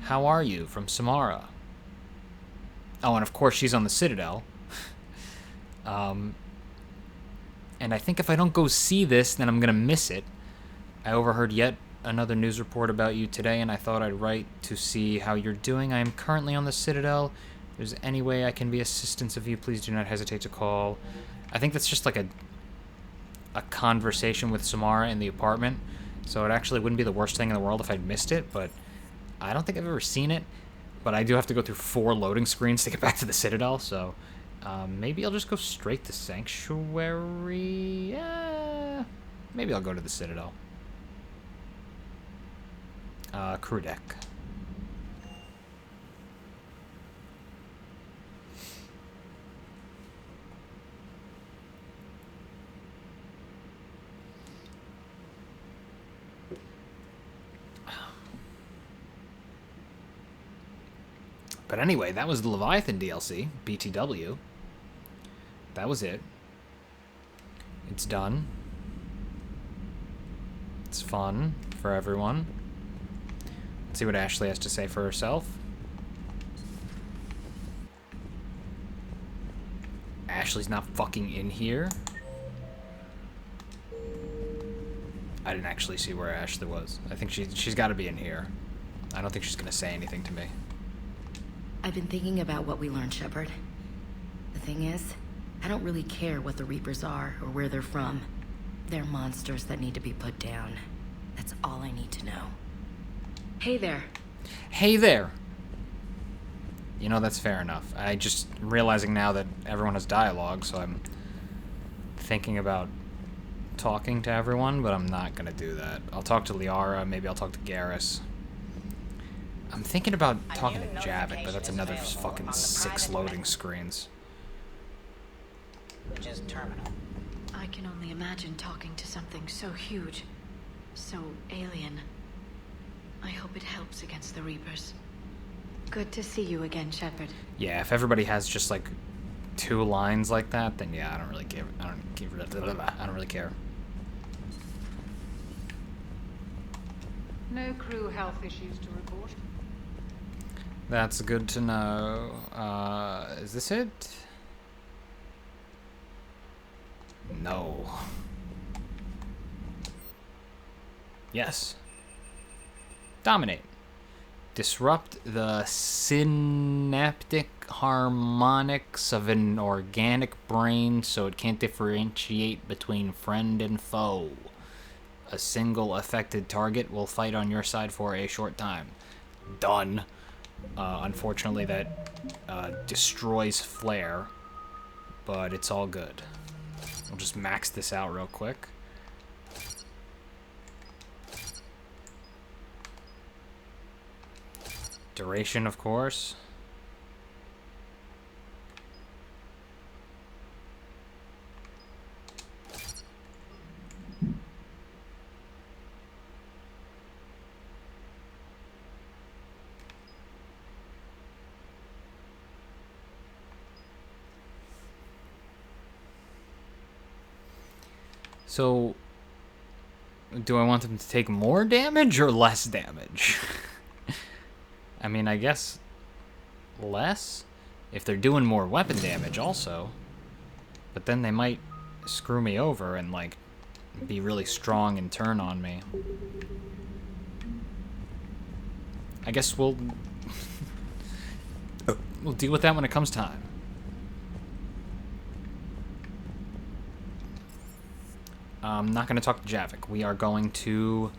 how are you? From Samara. Oh, and of course she's on the Citadel. And I think if I don't go see this, then I'm gonna miss it. I overheard yet another news report about you today, and I thought I'd write to see how you're doing. I am currently on the Citadel. If there's any way I can be assistance of you, please do not hesitate to call. I think that's just like a conversation with Samara in the apartment, so it actually wouldn't be the worst thing in the world if I'd missed it, but I don't think I've ever seen it. But I do have to go through 4 loading screens to get back to the Citadel, so maybe I'll just go straight to Sanctuary. Maybe I'll go to the Citadel. Crew deck. But anyway, that was the Leviathan DLC, BTW. That was it. It's done. It's fun for everyone. Let's see what Ashley has to say for herself. Ashley's not fucking in here. I didn't actually see where Ashley was. I think she's got to be in here. I don't think she's gonna say anything to me. I've been thinking about what we learned, Shepard. The thing is, I don't really care what the Reapers are or where they're from. They're monsters that need to be put down. That's all I need to know. Hey there. Hey there! You know, that's fair enough. I just realizing now that everyone has dialogue, so I'm thinking about talking to everyone, but I'm not gonna do that. I'll talk to Liara, maybe I'll talk to Garrus. I'm thinking about talking to Javik, but that's another fucking 6 loading screens. Which is terminal. I can only imagine talking to something so huge, so alien. I hope it helps against the Reapers. Good to see you again, Shepard. Yeah, if everybody has just like 2 lines like that, then yeah, I don't really care. I don't really care. No crew health issues to report. That's good to know. Is this it? No. Yes. Dominate. Disrupt the synaptic harmonics of an organic brain so it can't differentiate between friend and foe. A single affected target will fight on your side for a short time. Done. Unfortunately, that destroys Flare, but it's all good. We'll just max this out real quick. Duration, of course. So, do I want them to take more damage or less damage? I mean, I guess less? If they're doing more weapon damage also. But then they might screw me over and, like, be really strong and turn on me. I guess we'll deal with that when it comes time. I'm not going to talk to Javik. We are going to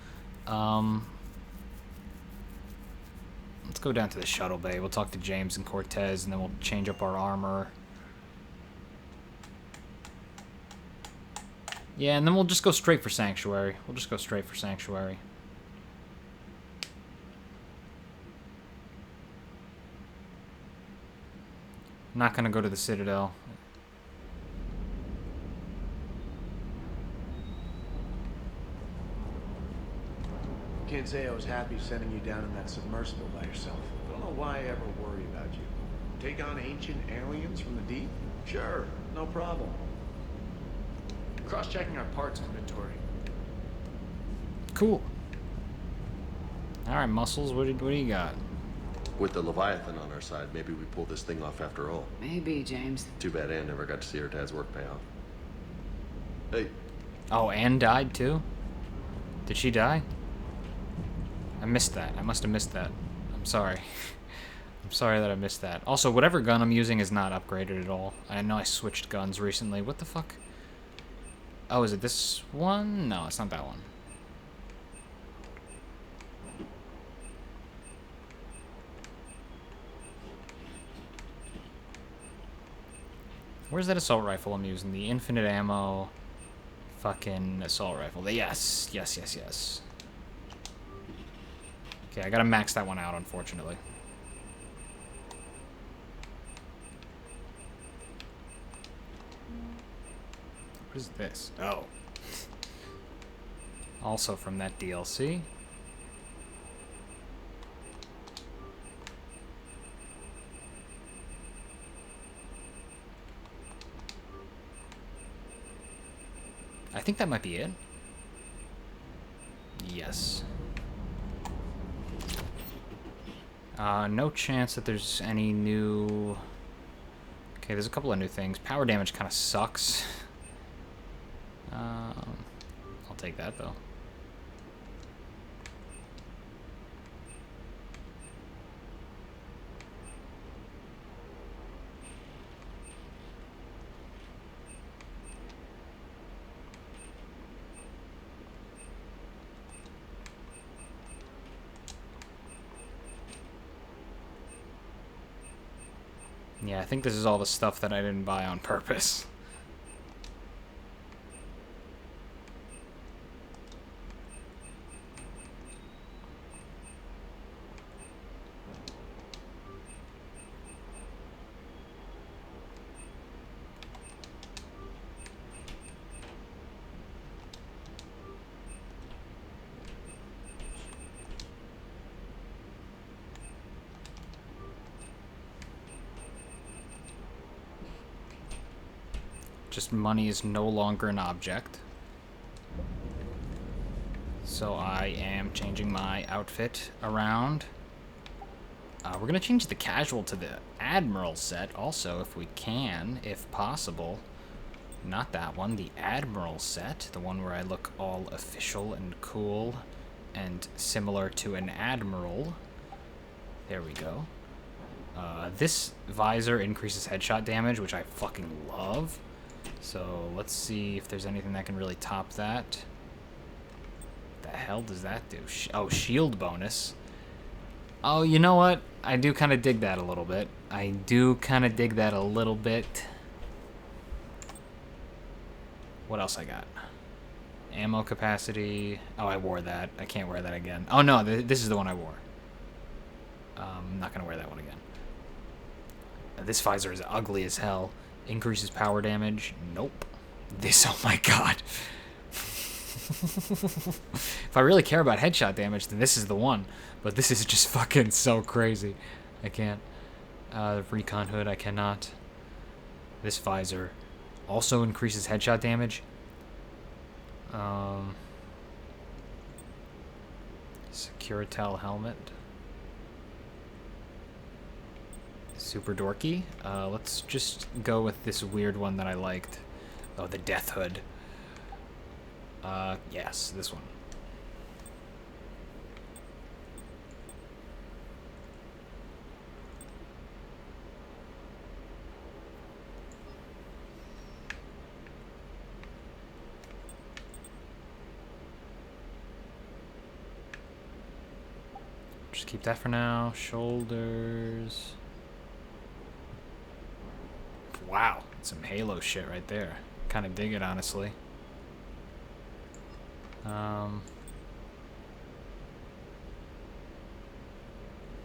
let's go down to the shuttle bay. We'll talk to James and Cortez, and then we'll change up our armor. Yeah, and then we'll just go straight for Sanctuary. We'll just go straight for Sanctuary. I'm not gonna go to the Citadel. Can't say I was happy sending you down in that submersible by yourself. I don't know why I ever worry about you. Take on ancient aliens from the deep? Sure, no problem. Cross-checking our parts inventory. Cool. Alright, Muscles, what do you got? With the Leviathan on our side, maybe we pull this thing off after all. Maybe, James. Too bad Anne never got to see her dad's work pay off. Hey. Oh, Anne died too? Did she die? I missed that. I must have missed that. I'm sorry. I'm sorry that I missed that. Also, whatever gun I'm using is not upgraded at all. I know I switched guns recently. What the fuck? Oh, is it this one? No, it's not that one. Where's that assault rifle I'm using? The infinite ammo fucking assault rifle. Yes, yes, yes, yes. Okay, I gotta max that one out, unfortunately. What is this? Oh. Also from that DLC. I think that might be it. Yes. No chance that there's any new... Okay, there's a couple of new things. Power damage kind of sucks. I'll take that, though. Yeah, I think this is all the stuff that I didn't buy on purpose. Just money is no longer an object. So I am changing my outfit around. We're gonna change the casual to the Admiral set also, if we can, if possible. Not that one, the Admiral set, the one where I look all official and cool and similar to an Admiral. There we go. This visor increases headshot damage, which I fucking love. So let's see if there's anything that can really top that. What the hell does that do? Oh, shield bonus. Oh, you know what? I do kind of dig that a little bit. I do kind of dig that a little bit. What else I got? Ammo capacity. Oh, I wore that. I can't wear that again. Oh, no, this is the one I wore. I'm not going to wear that one again. This visor is ugly as hell. Increases power damage. Nope. This, oh my god. If I really care about headshot damage, then this is the one. But this is just fucking so crazy. I can't. The recon hood, I cannot. This visor also increases headshot damage. Securitel helmet. Super dorky. Let's just go with this weird one that I liked. Oh, the Death Hood. Yes, this one. Just keep that for now. Shoulders. Wow, some Halo shit right there. Kind of dig it, honestly.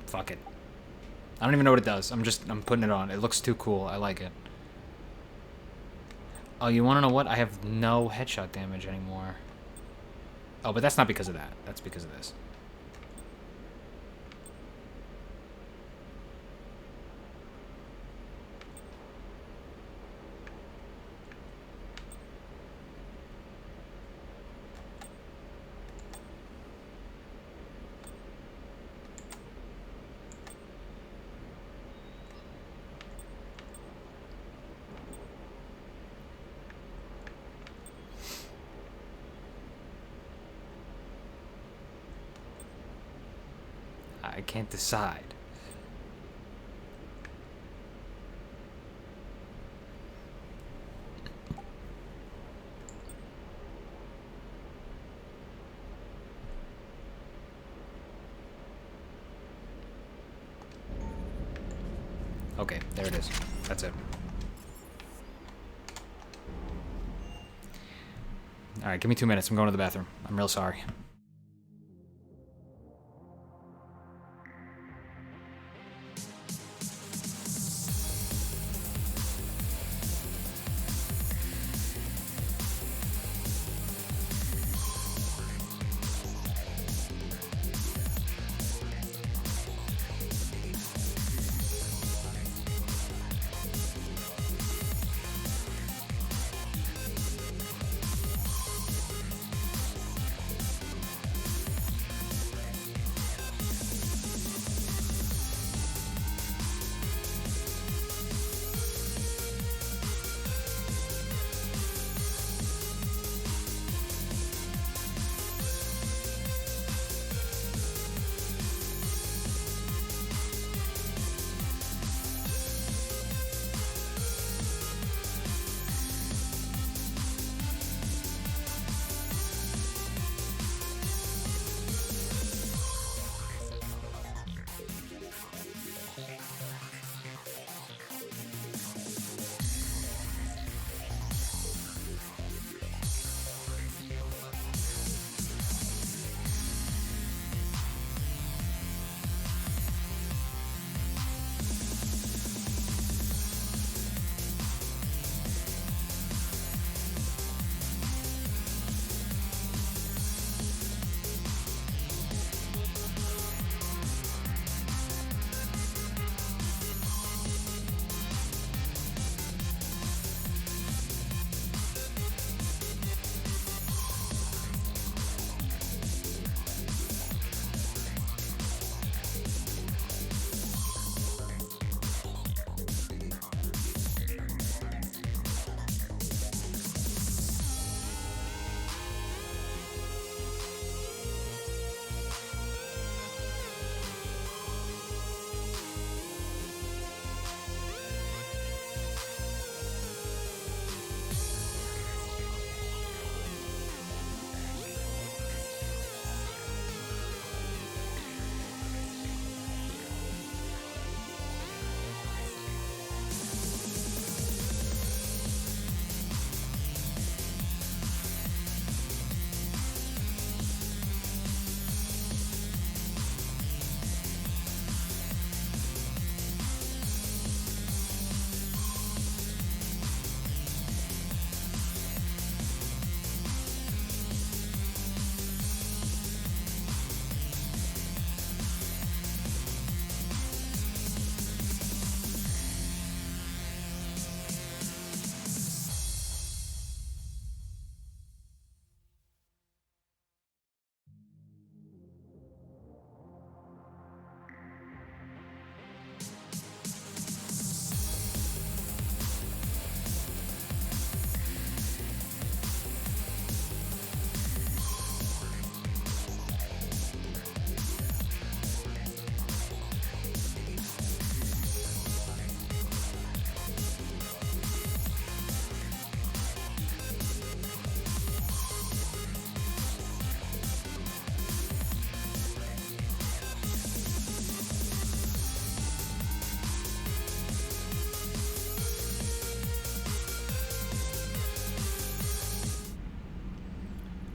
Fuck it. I don't even know what it does. I'm putting it on. It looks too cool. I like it. Oh, you want to know what? I have no headshot damage anymore. Oh, but that's not because of that. That's because of this. I can't decide. Okay, there it is. That's it. Alright, give me 2 minutes. I'm going to the bathroom. I'm real sorry.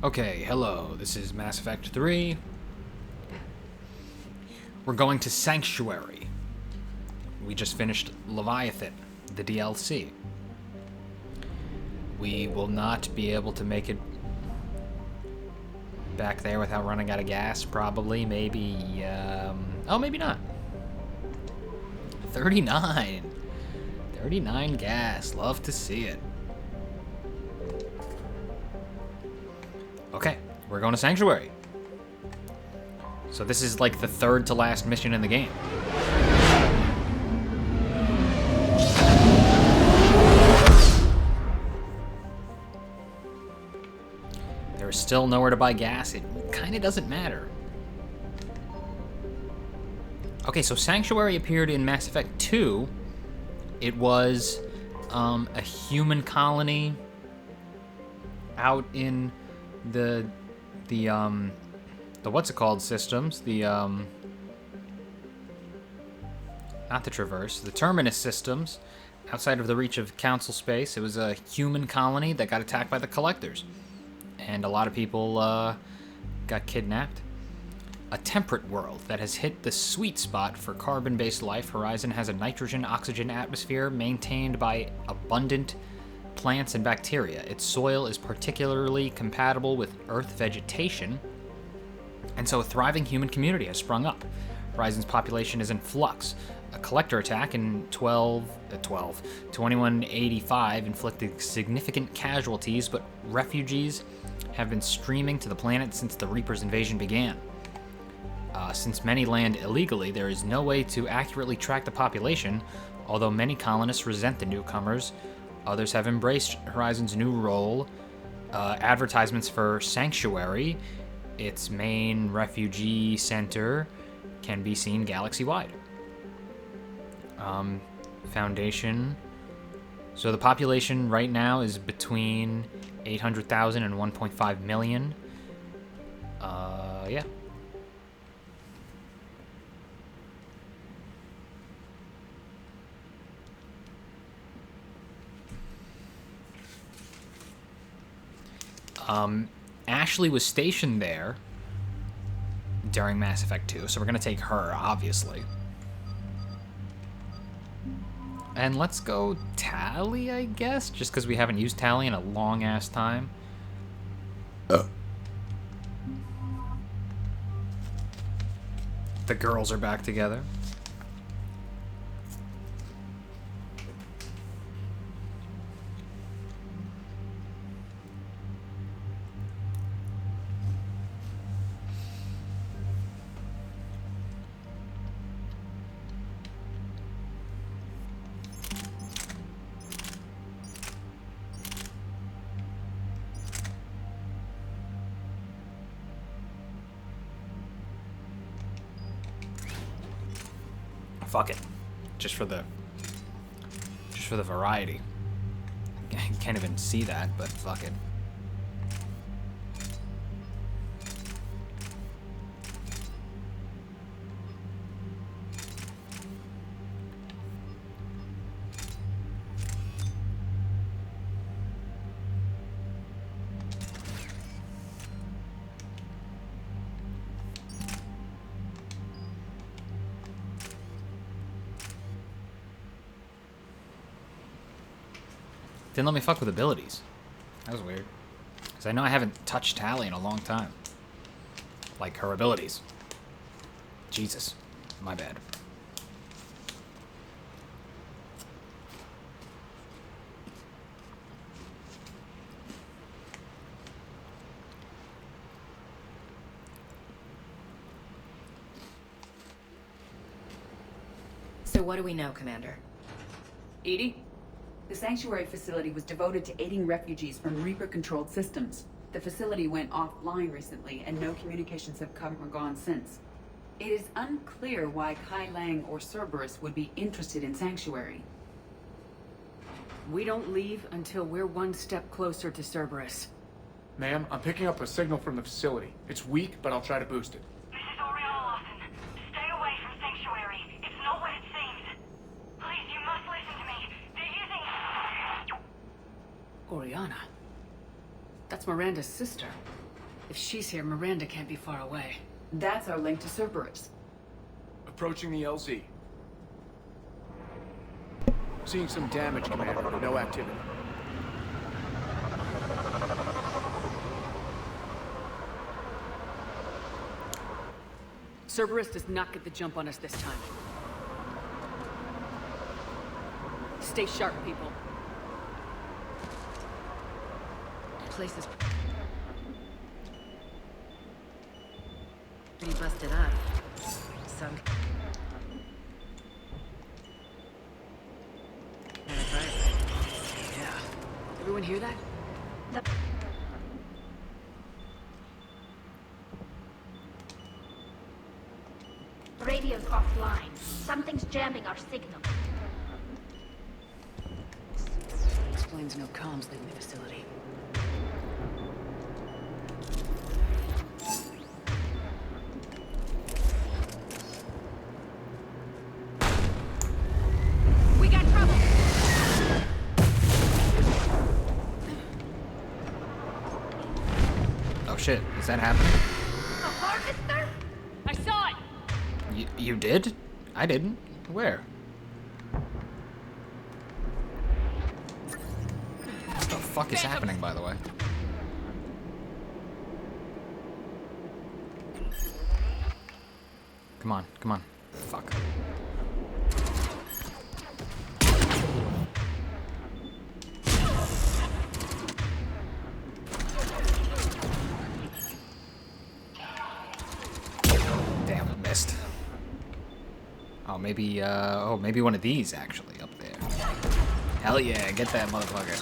Okay, hello. This is Mass Effect 3. We're going to Sanctuary. We just finished Leviathan, the DLC. We will not be able to make it back there without running out of gas, probably. Maybe, oh, maybe not. 39. 39 gas. Love to see it. Okay, we're going to Sanctuary. So this is like the third to last mission in the game. There's still nowhere to buy gas. It kind of doesn't matter. Okay, so Sanctuary appeared in Mass Effect 2. It was a human colony out in the what's it called systems, not the Traverse, the Terminus systems, outside of the reach of Council space. It was a human colony that got attacked by the Collectors, and a lot of people got kidnapped. A temperate world that has hit the sweet spot for carbon-based life. Horizon has a nitrogen-oxygen atmosphere maintained by abundant plants and bacteria. Its soil is particularly compatible with Earth vegetation, and so a thriving human community has sprung up. Horizon's population is in flux. A Collector attack in 2185 inflicted significant casualties, but refugees have been streaming to the planet since the Reaper's invasion began. Since many land illegally, there is no way to accurately track the population. Although many colonists resent the newcomers, others have embraced Horizon's new role. Advertisements for Sanctuary, its main refugee center, can be seen galaxy-wide. Foundation. So the population right now is between 800,000 and 1.5 million. Yeah. Ashley was stationed there during Mass Effect 2, so we're gonna take her, obviously. And let's go Tally, I guess, just because we haven't used Tally in a long-ass time. The girls are back together. Fuck it. Just for the variety. I can't even see that, but fuck it. Didn't let me fuck with abilities. That was weird. Because I know I haven't touched Tally in a long time. Like, her abilities. Jesus. My bad. So what do we know, Commander? EDI? The Sanctuary facility was devoted to aiding refugees from Reaper-controlled systems. The facility went offline recently, and no communications have come or gone since. It is unclear why Kai Lang or Cerberus would be interested in Sanctuary. We don't leave until we're one step closer to Cerberus. Ma'am, I'm picking up a signal from the facility. It's weak, but I'll try to boost it. This is Oriana Lawson. Stay away from Sanctuary. It's not what it seems. Please, you must listen to me. They're using... Oriana. That's Miranda's sister. If she's here, Miranda can't be far away. That's our link to Cerberus. Approaching the LZ. Seeing some damage, Commander, but no activity. Cerberus does not get the jump on us this time. Stay sharp, people. Place is pretty busted up. Some kind of driver. Yeah. Everyone hear that? Radio's offline. Something's jamming our signal. Explains no comms leaving the facility. We got trouble! Oh shit, is that happening? A harvester? I saw it! You did? I didn't. Where? What the fuck is happening, by the way? Come on, come on. Fuck. Damn, I missed. Oh, maybe one of these, actually, up there. Hell yeah, get that motherfucker.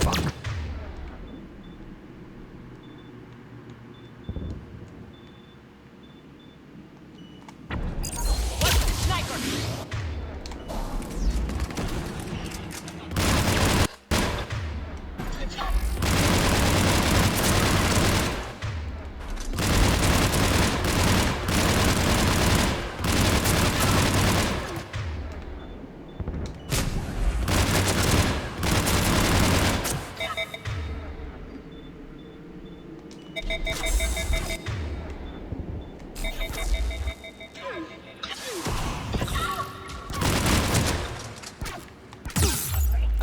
Fuck.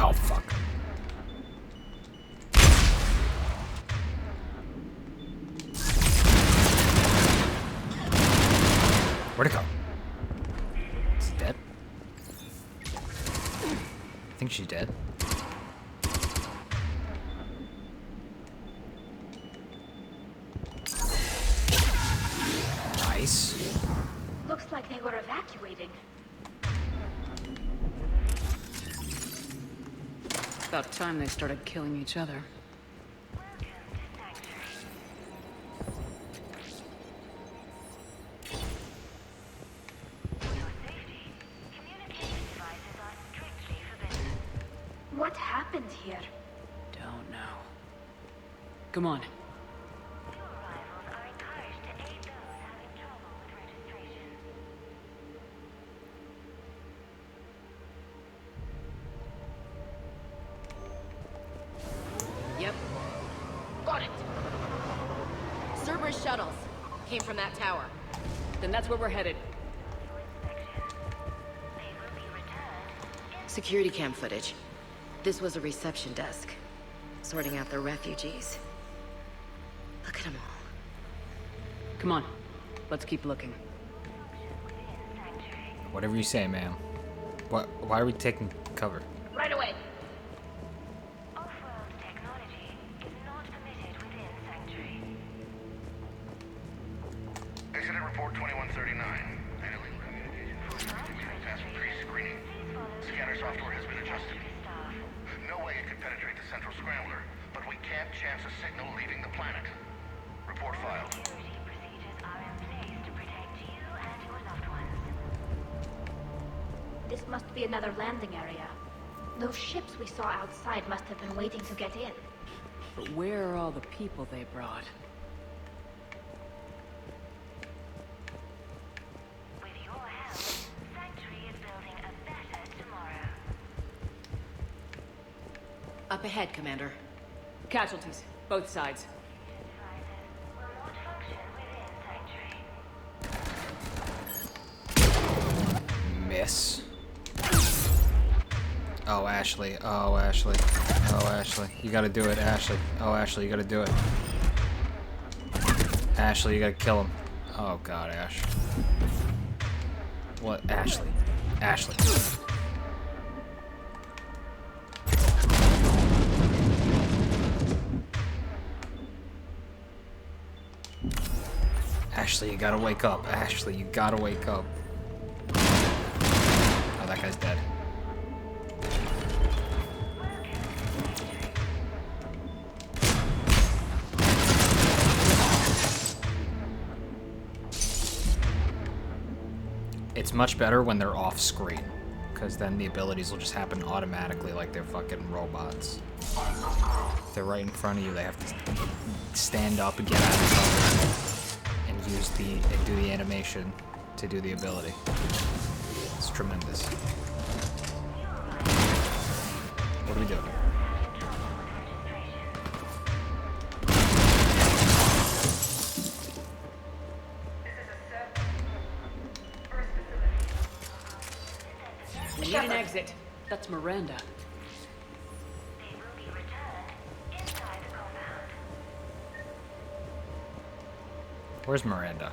Oh, fuck. Where'd it go? Is it dead? I think she's dead. Nice. Looks like they were evacuating. About time they started killing each other. What happened here? Don't know. Come on. Yep. Got it. Cerberus shuttles came from that tower. Then that's where we're headed. Security cam footage. This was a reception desk, sorting out the refugees. Look at them all. Come on. Let's keep looking. Whatever you say, ma'am. Why are we taking cover? Right away. Off-world technology is not permitted within Sanctuary. Incident report 2139. Handling communication. Past pre-screening. Scanner software has been adjusted. No way it could penetrate the central scrambler, but we can't chance a signal leaving the planet. Report filed. Security procedures are in place to protect you and your loved ones. This must be another landing area. Those ships we saw outside must have been waiting to get in. But where are all the people they brought? With your help, Sanctuary is building a better tomorrow. Up ahead, Commander. Casualties. Both sides. Miss. Oh, Ashley. Oh, Ashley. Oh, Ashley. You gotta do it, Ashley. Oh, Ashley, you gotta do it. Ashley, you gotta kill him. Oh, God, Ash. What? Ashley. Ashley. Ashley, you gotta wake up. Ashley, you gotta wake up. Oh, that guy's dead. It's much better when they're off screen, because then the abilities will just happen automatically like they're fucking robots. If they're right in front of you, they have to stand up and get out of cover and do the animation to do the ability. It's tremendous. What do we do? We need an exit. That's Miranda. Where's Miranda?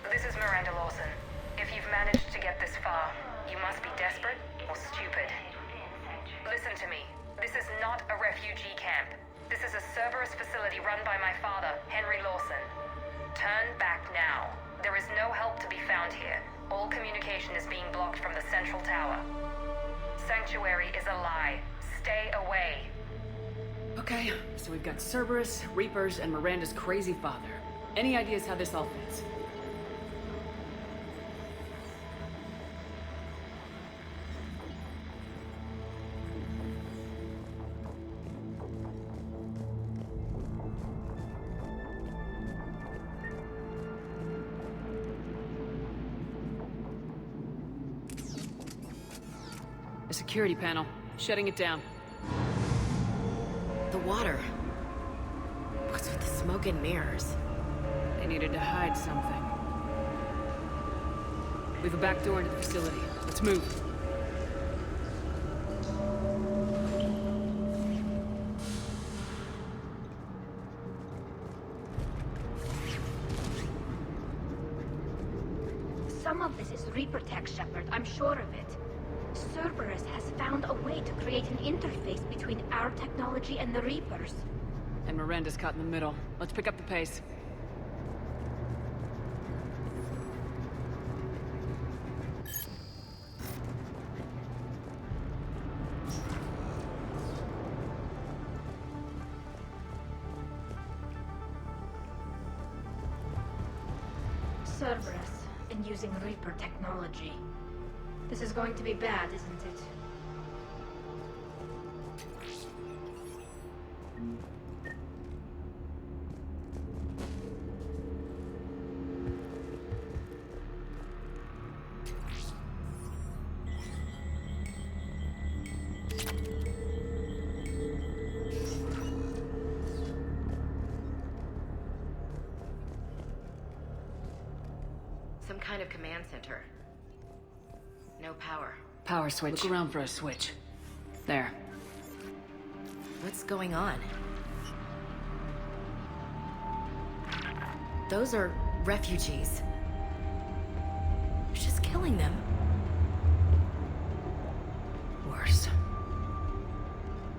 This is Miranda Lawson. If you've managed to get this far, you must be desperate or stupid. Listen to me. This is not a refugee camp. This is a Cerberus facility run by my father, Henry Lawson. Turn back now. There is no help to be found here. All communication is being blocked from the central tower. Sanctuary is a lie. Stay away. Okay, so we've got Cerberus, Reapers, and Miranda's crazy father. Any ideas how this all fits? The security panel. Shutting it down. The water. What's with the smoke and mirrors? They needed to hide something. We have a back door into the facility. Let's move. Some of this is Reaper tech, Shepard. I'm sure of it. Cerberus has found a way to create an interface between our technology and the Reapers. And Miranda's caught in the middle. Let's pick up the pace. Cerberus, and using Reaper technology. This is going to be bad, isn't it? Some kind of command center. No power. Power switch. Look around for a switch. There. What's going on? Those are refugees. You're just killing them. Worse.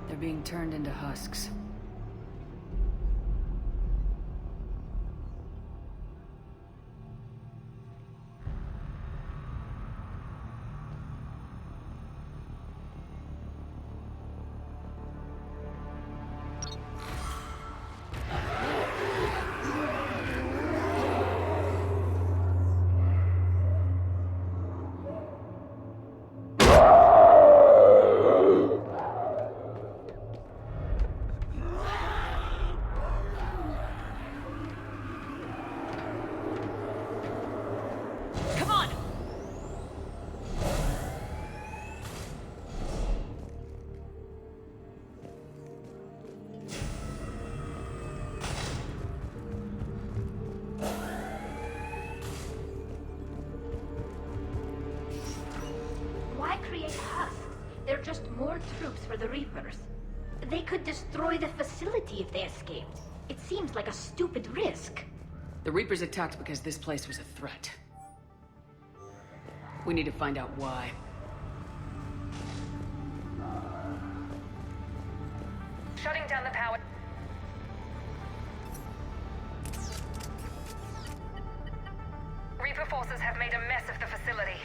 They're being turned into husks. troops for the Reapers. They could destroy the facility if they escaped. It seems like a stupid risk. The Reapers attacked because this place was a threat. We need to find out why. Shutting down the power. Reaper forces have made a mess of the facility.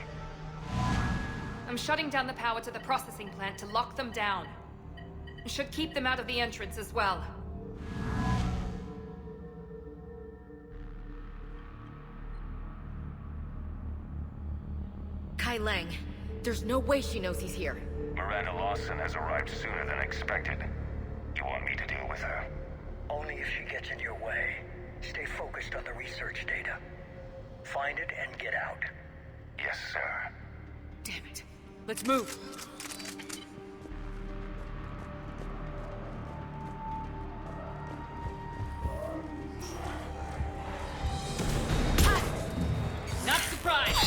I'm shutting down the power to the processing plant to lock them down. Should keep them out of the entrance as well. Kai Lang. There's no way she knows he's here. Miranda Lawson has arrived sooner than expected. You want me to deal with her? Only if she gets in your way. Stay focused on the research data. Find it and get out. Yes, sir. Damn it. Let's move. Not surprised.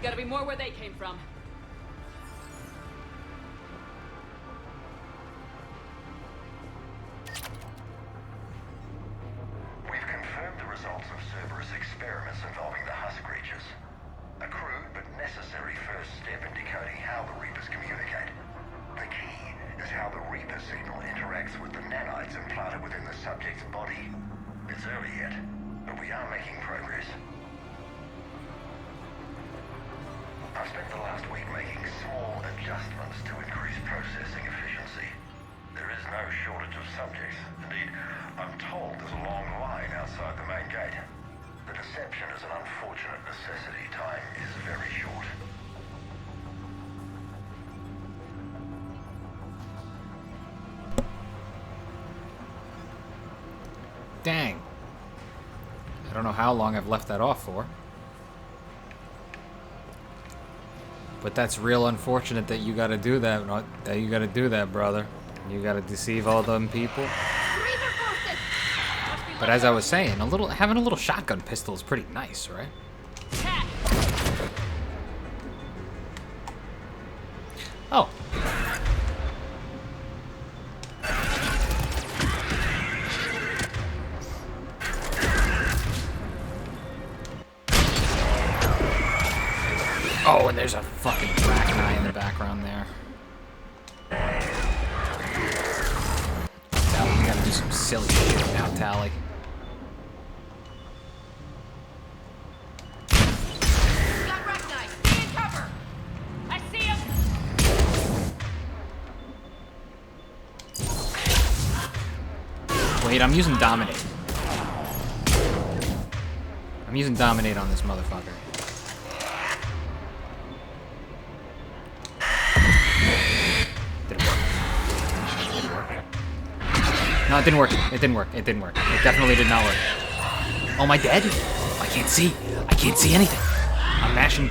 Gotta be more where they came from. We've confirmed the results of Cerberus experiments involving the husk creatures. A crude but necessary first step in decoding how the Reapers communicate. The key is how the Reaper signal interacts with the nanites implanted within the subject's body. It's early yet, but we are making progress. I've spent the last week making small adjustments to increase processing efficiency. There is no shortage of subjects. Indeed, I'm told there's a long line outside the main gate. The deception is an unfortunate necessity. Time is very short. Dang. I don't know how long I've left that off for. But that's real unfortunate that you gotta do that. That you gotta do that, brother. You gotta deceive all them people. But as I was saying, having a little shotgun pistol is pretty nice, right? Oh. Oh, and there's a fucking Arachni in the background there. Tally, you gotta do some silly shit now, Tally. Got Arachni! Be in cover! I see him! Wait, I'm using Dominate. I'm using Dominate on this motherfucker. No, it didn't work. It didn't work. It didn't work. It definitely did not work. Oh, am I dead? I can't see. I can't see anything. I'm mashing.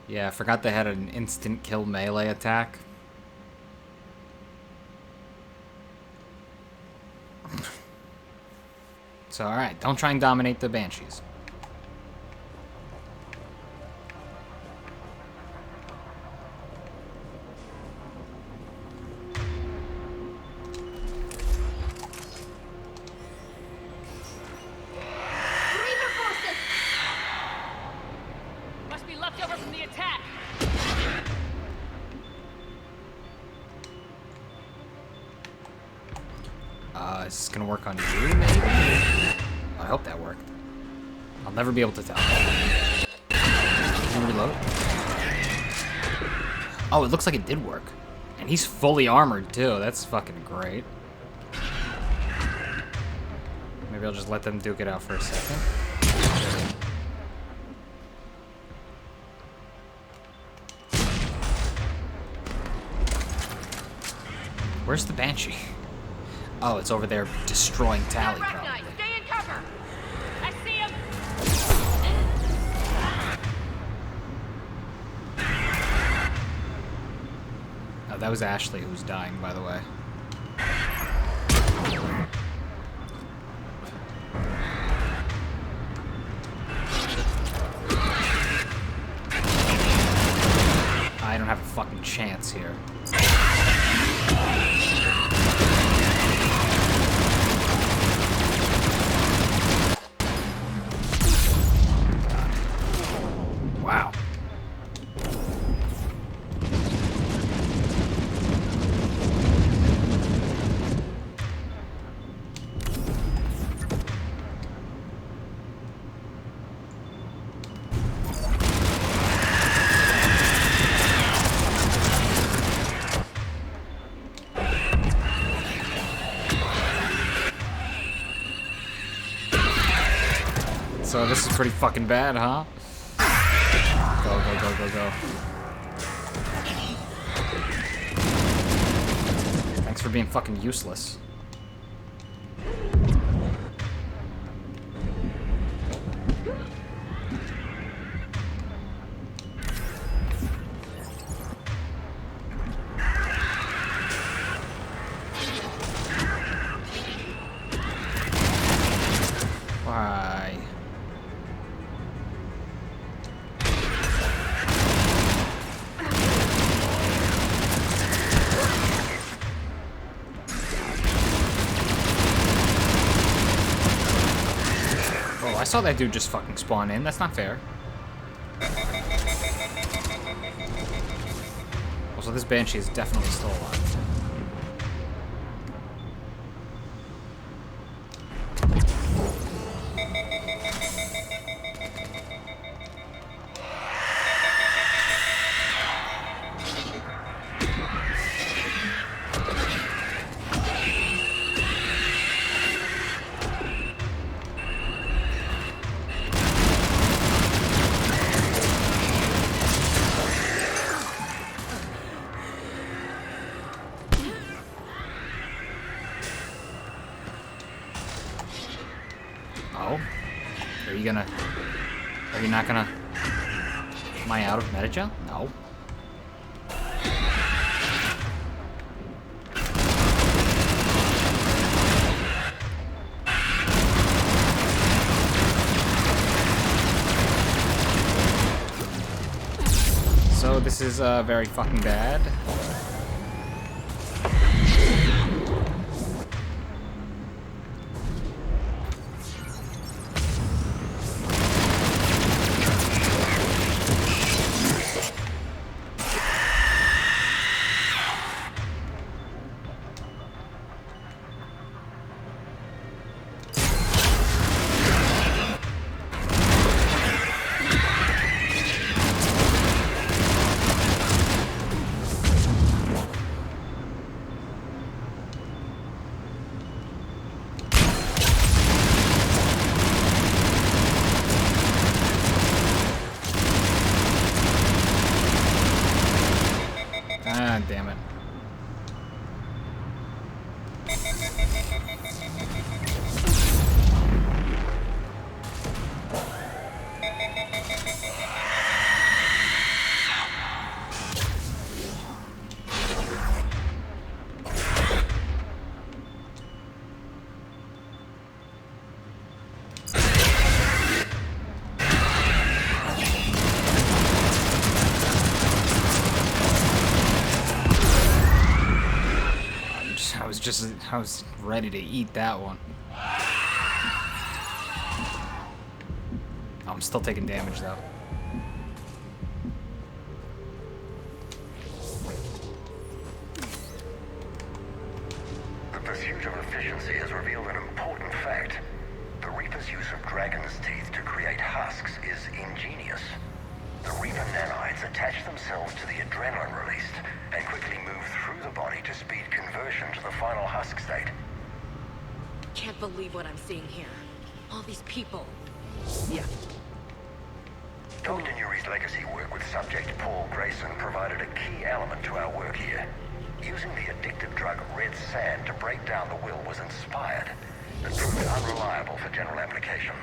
Yeah, I forgot they had an instant kill melee attack. So, alright, don't try and dominate the Banshees. Must be left over from the attack. Is this gonna work on you, maybe? I hope that worked. I'll never be able to tell. Can you reload? Oh, it looks like it did work. And he's fully armored, too. That's fucking great. Maybe I'll just let them duke it out for a second. Where's the Banshee? Oh, it's over there destroying Tally, probably. Stay in cover. I see him. Oh, that was Ashley who's dying, by the way. I don't have a fucking chance here. Wow. So this is pretty fucking bad, huh? Go, go, go, go, go. Thanks for being fucking useless. Why? Oh, I saw that dude just fucking spawn in. That's not fair. Also, this Banshee is definitely still alive. Oh? Are you gonna... Are you not gonna... Am I out of Metagel? No. So this is very fucking bad. I was ready to eat that one. I'm still taking damage though. The pursuit of efficiency has revealed an important fact. The Reaper's use of dragon's teeth to create husks is ingenious. The Reaper nanites attach themselves to the adrenaline released and quickly move through the body to speed conversion to the final husk state. Can't believe what I'm seeing here. All these people. Yeah. Dr. Nuri's legacy work with subject Paul Grayson provided a key element to our work here. Using the addictive drug red sand to break down the will was inspired, but proved unreliable for general application.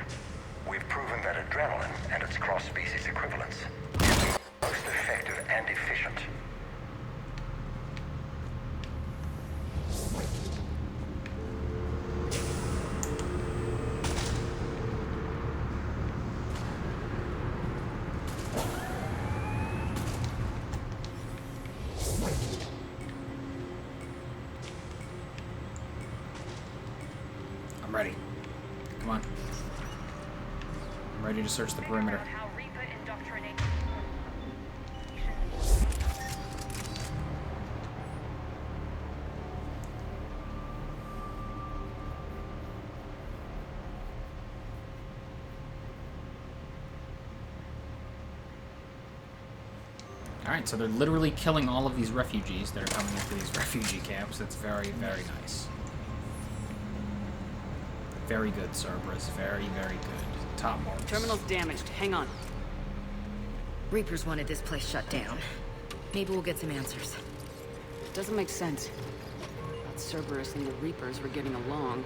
We've proven that adrenaline and its cross-species equivalents is most effective and efficient. I'm ready. Come on. I'm ready to search the perimeter. Alright, so they're literally killing all of these refugees that are coming into these refugee camps. That's very, very nice. Very good, Cerberus. Very, very good. Top marks. Terminal's damaged. Hang on. Reapers wanted this place shut down. Maybe we'll get some answers. Doesn't make sense. Thought Cerberus and the Reapers were getting along.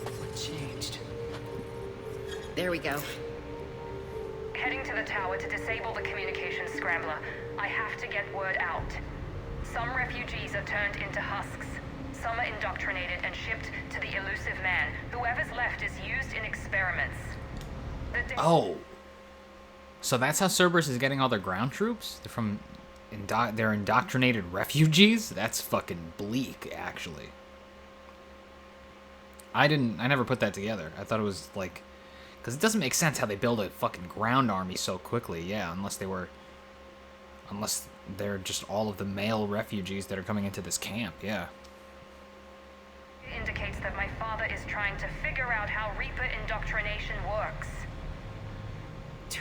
What changed? There we go. Heading to the tower to disable the communications scrambler. I have to get word out. Some refugees are turned into husks. Some are indoctrinated and shipped to the elusive man. Whoever's left is used in experiments. Oh. So that's how Cerberus is getting all their ground troops? They're from... they're indoctrinated refugees? That's fucking bleak, actually. I never put that together. I thought it was, like... Because it doesn't make sense how they build a fucking ground army so quickly. Yeah, unless they're just all of the male refugees that are coming into this camp. Yeah. Indicates that my father is trying to figure out how Reaper indoctrination works.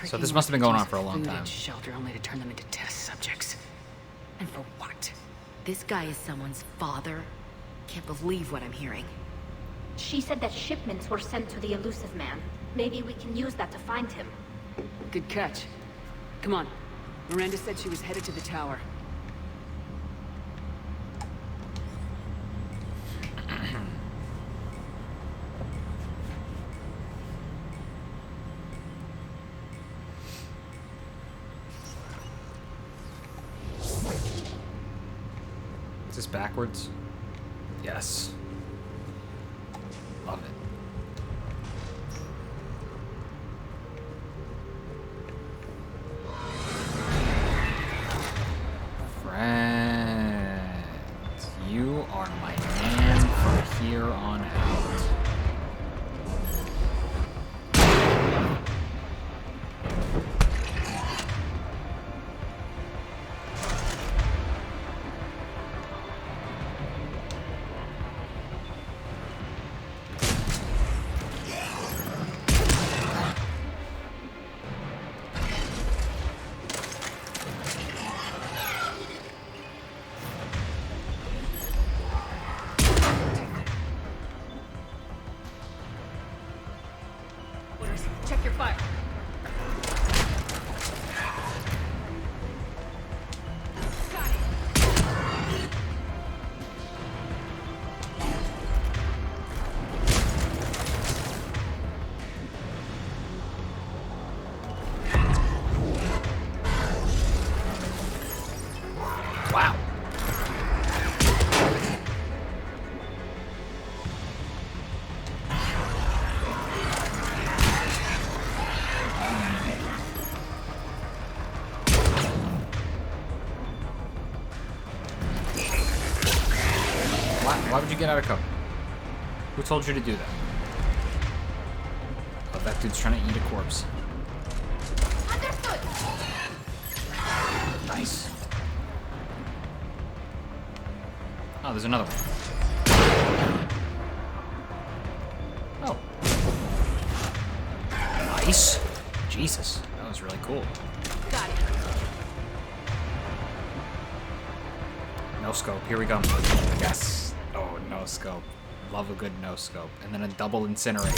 So this must have been going on for a long time. Shelter only to turn them into test subjects. And for what? This guy is someone's father. Can't believe what I'm hearing. She said that shipments were sent to the elusive man. Maybe we can use that to find him. Good catch. Come on. Miranda said she was headed to the tower. Is this backwards? Yes. Love it. Friends, you are my man from here on out. Check your fire. Got it. Wow. you get out of cover? Who told you to do that? Oh, that dude's trying to eat a corpse. Understood. Nice. Oh, there's another one. Oh. Nice. Jesus, that was really cool. Got it. No scope, here we go. Yes. Oh, no scope. Love a good no scope. And then a double incinerate.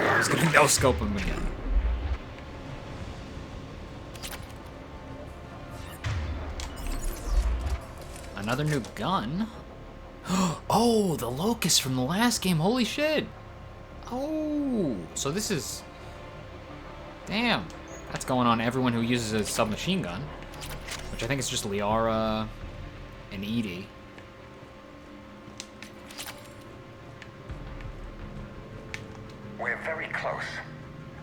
I was gonna no scope him again. Another new gun? Oh, the locust from the last game. Holy shit. Oh, so this is... Damn. That's going on everyone who uses a submachine gun. Which I think is just Liara and Edie. We're very close.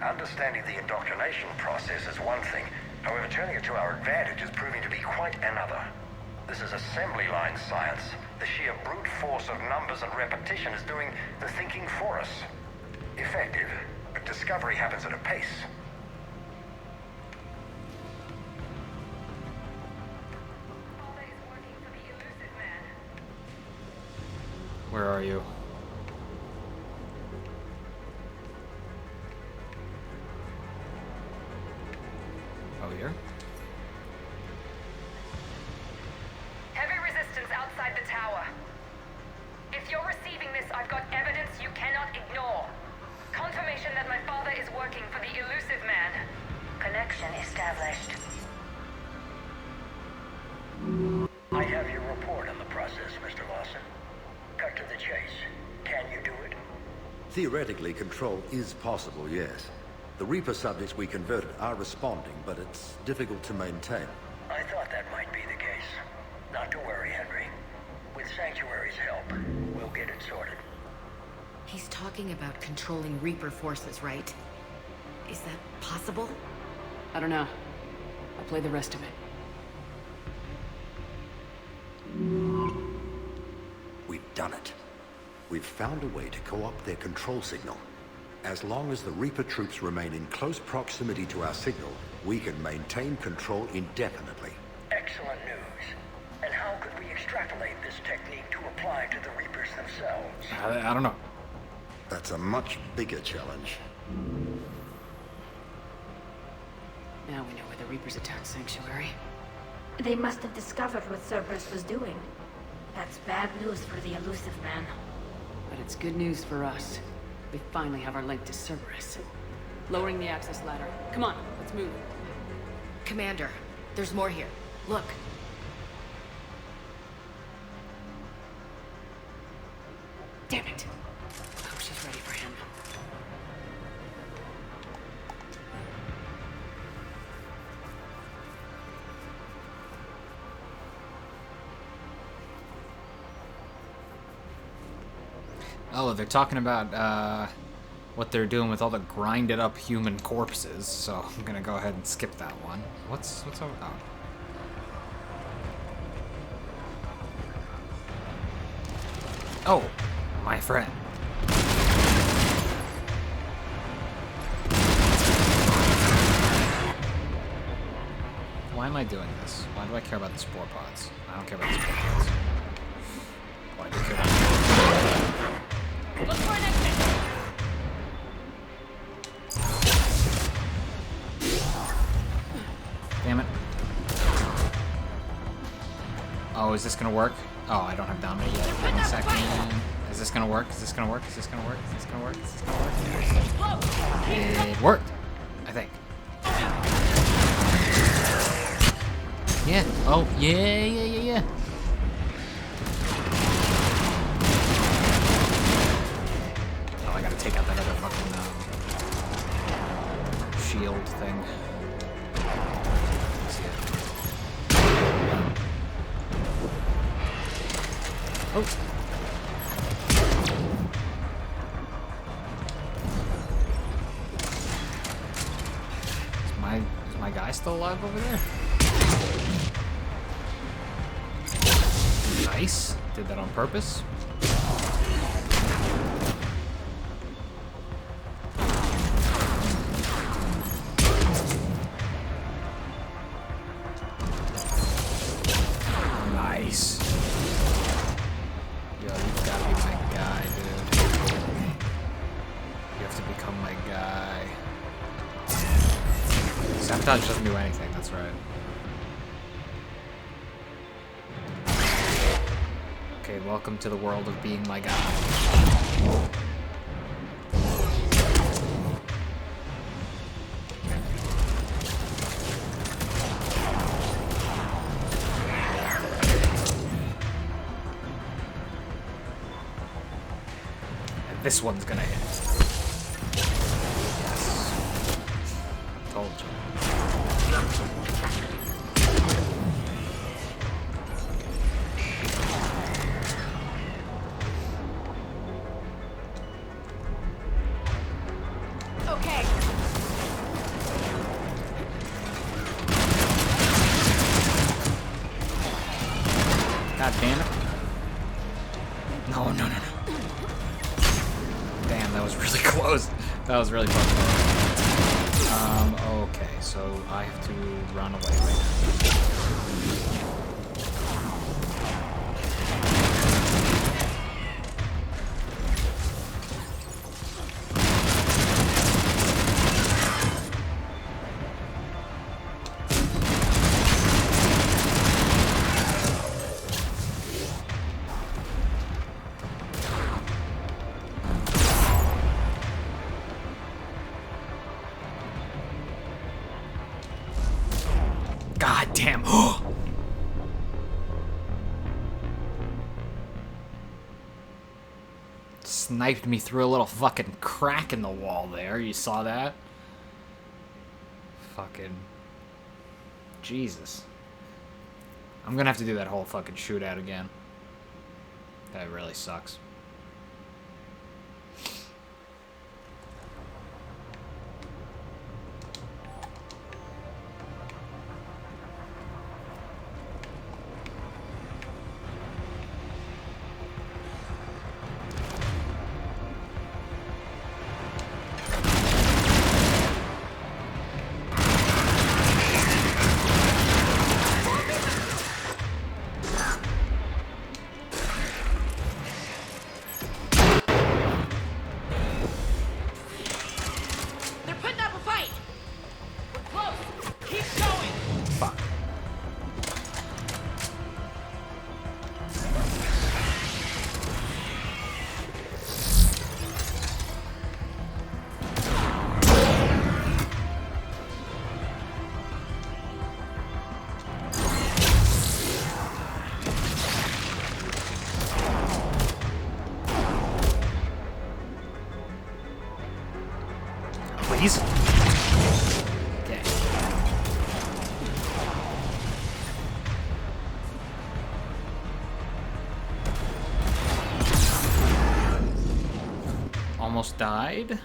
Understanding the indoctrination process is one thing. However, turning it to our advantage is proving to be quite another. This is assembly line science. The sheer brute force of numbers and repetition is doing the thinking for us. Effective, but discovery happens at a pace. Where are you? Oh, here? Heavy resistance outside the tower. If you're receiving this, I've got evidence you cannot ignore. Confirmation that my father is working for the elusive man. Connection established. I have your report on the process, Mr. Lawson. Cut to the chase. Can you do it? Theoretically, control is possible, yes. The Reaper subjects we converted are responding, but it's difficult to maintain. I thought that might be the case. Not to worry, Henry. With Sanctuary's help, we'll get it sorted. He's talking about controlling Reaper forces, right? Is that possible? I don't know. I'll play the rest of it. We've done it. We've found a way to co-opt their control signal. As long as the Reaper troops remain in close proximity to our signal, we can maintain control indefinitely. Excellent news. And how could we extrapolate this technique to apply to the Reapers themselves? I don't know. That's a much bigger challenge. Now we know where the Reapers attacked Sanctuary. They must have discovered what Cerberus was doing. That's bad news for the elusive man. But it's good news for us. We finally have our link to Cerberus. Lowering the access ladder. Come on, let's move. Commander, there's more here. Look. Damn it. I hope she's ready for him. Oh, they're talking about what they're doing with all the grinded up human corpses, so I'm gonna go ahead and skip that one. What's over? Oh. Oh, my friend. Why am I doing this? Why do I care about the spore pods? I don't care about the spore pods. Why do I care about the Look for an exit! Damn it. Oh, is this gonna work? Oh, I don't have dominate yet. 1 second. Is this gonna work? Is this gonna work? Is this gonna work? Is this gonna work? Is this gonna work? It worked, I think. Yeah. Oh, yeah. Oh, I gotta take out that other fucking shield thing. Let's see it. Oh. Is my guy still alive over there? Nice. Did that on purpose. Nice. Yo, you gotta be my guy, dude. You have to become my guy. Sabotage doesn't do anything, that's right. Okay, welcome to the world of being my guy. And this one's gonna hit. Yes. Told you. God damn it. No, no, no, no. Damn, that was really close. That was really close. Okay, so I have to run away right now. God damn. Sniped me through a little fucking crack in the wall there. You saw that? Fucking Jesus. I'm gonna have to do that whole fucking shootout again. That really sucks. Please? Okay. Almost died.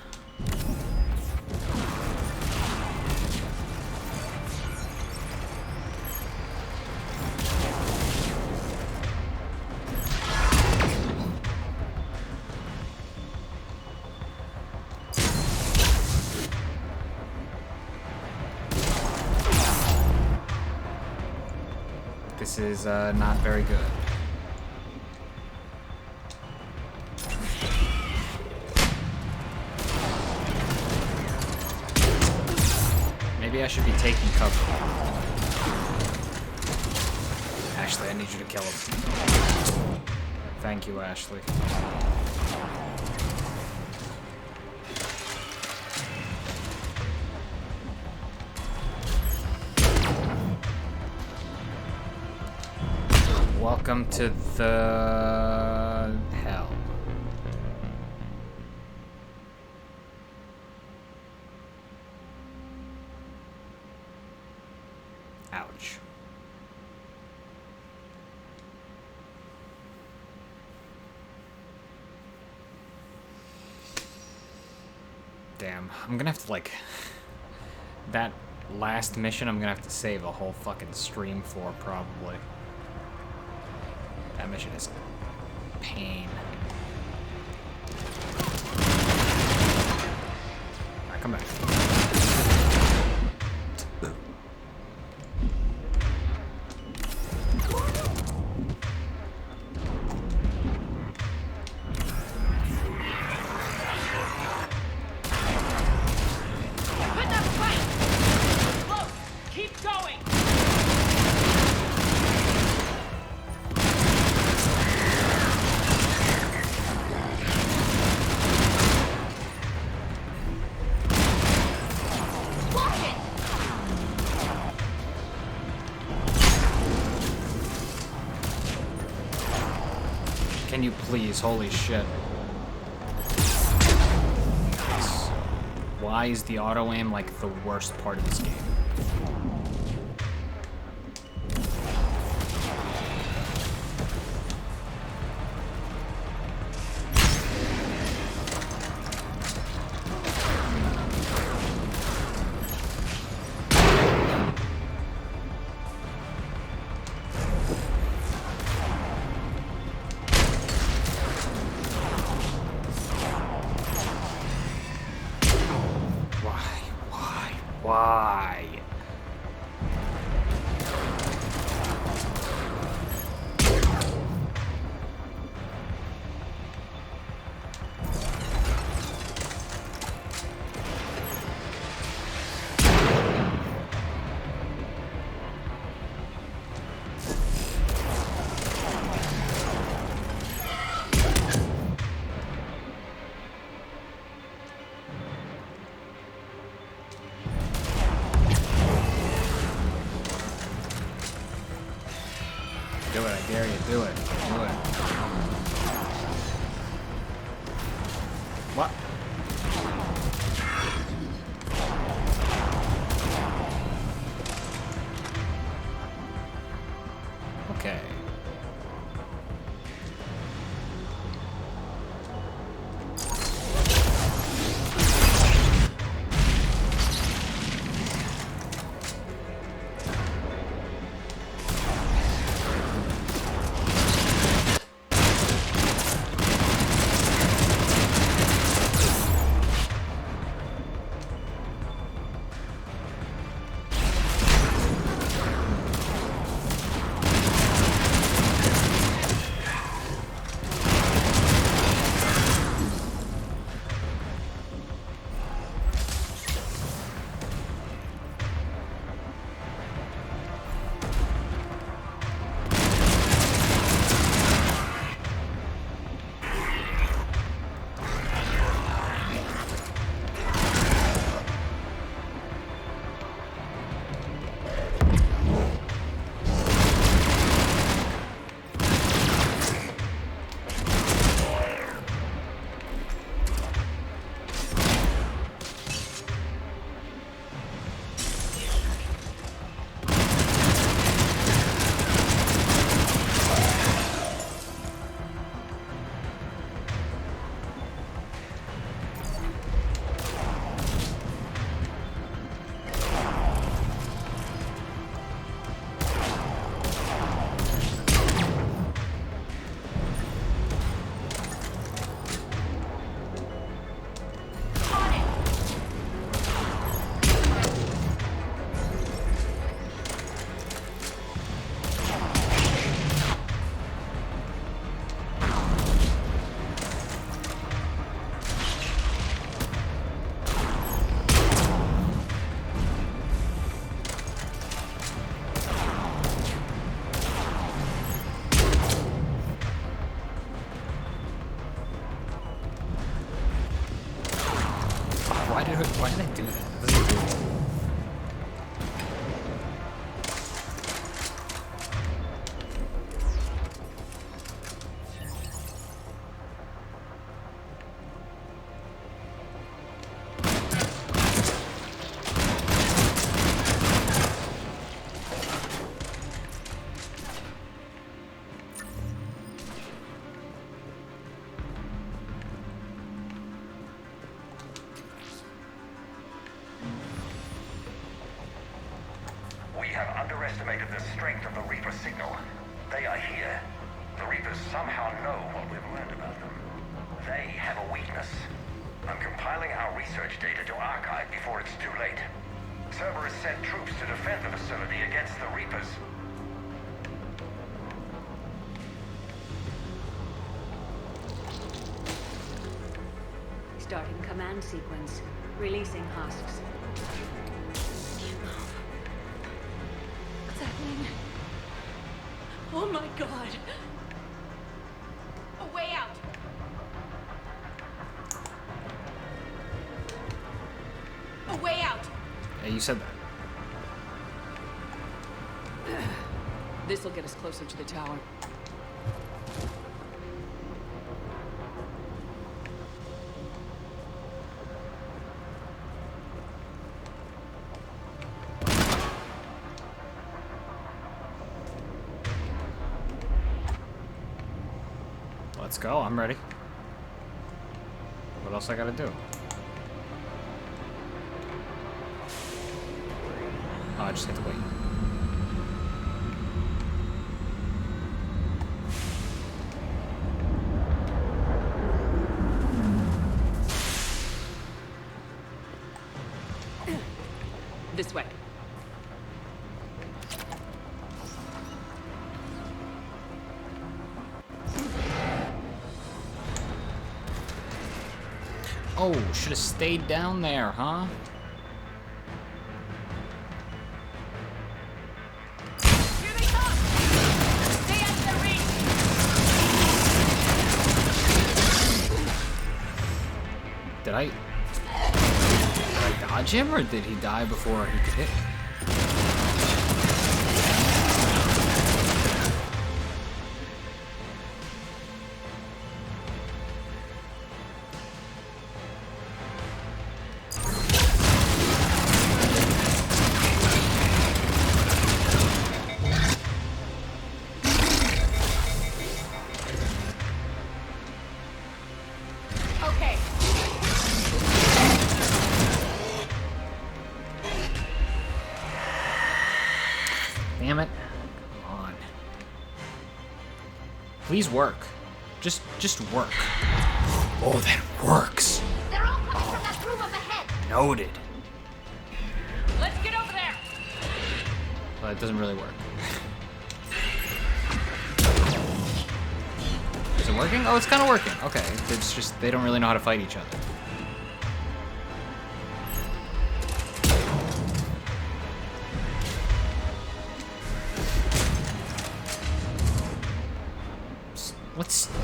This is not very good. Maybe I should be taking cover. Ashley, I need you to kill him. Thank you, Ashley. Welcome to the hell. Ouch. Damn, I'm gonna have to, like, that last mission I'm gonna have to save a whole fucking stream for, probably. That mission is pain. Alright, come back. Can you please? Holy shit. Nice. Why is the auto aim like the worst part of this game? Why? Do it, I dare you, do it. Do it. What? Okay. Why did I do that? What does it do? We have underestimated the strength of the Reaper signal. They are here. The Reaper somehow know what we've learned about them. They have a weakness. I'm compiling our research data to archive before it's too late. Cerberus sent troops to defend the facility against the Reapers. Starting command sequence. Releasing husks. What's happening? Oh my god! A way out! A way out! Yeah, you said that. This'll get us closer to the tower. Let's go. I'm ready. What else I gotta do? Oh, I just have to wait. This way. Oh, should have stayed down there, huh? Here they come! Stay out of their reach! Did I dodge him, or did he die before he could hit me? Okay. Damn it. Come on. Please work. Just work. Oh, that works. They're all coming from that room up ahead! Noted. Let's get over there! Well, it doesn't really work. Is it working? Oh, it's kind of working. Okay. It's just, they don't really know how to fight each other.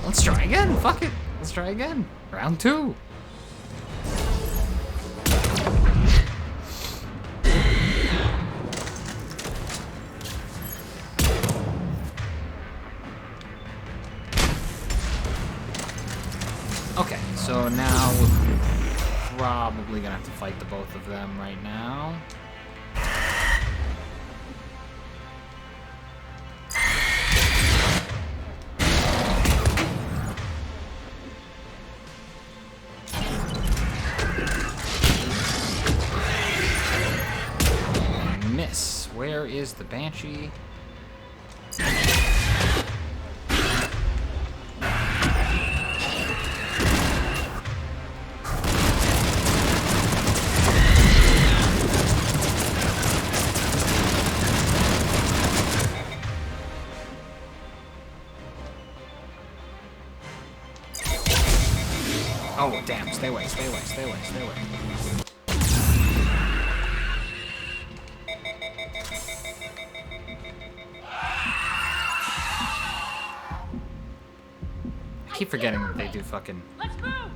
Let's try again. Fuck it. Let's try again. Round 2. Okay, so now we're probably gonna have to fight the both of them right now. Miss. Where is the Banshee? Oh, damn. Stay away, stay away, stay away, stay away. I keep forgetting that they do fucking,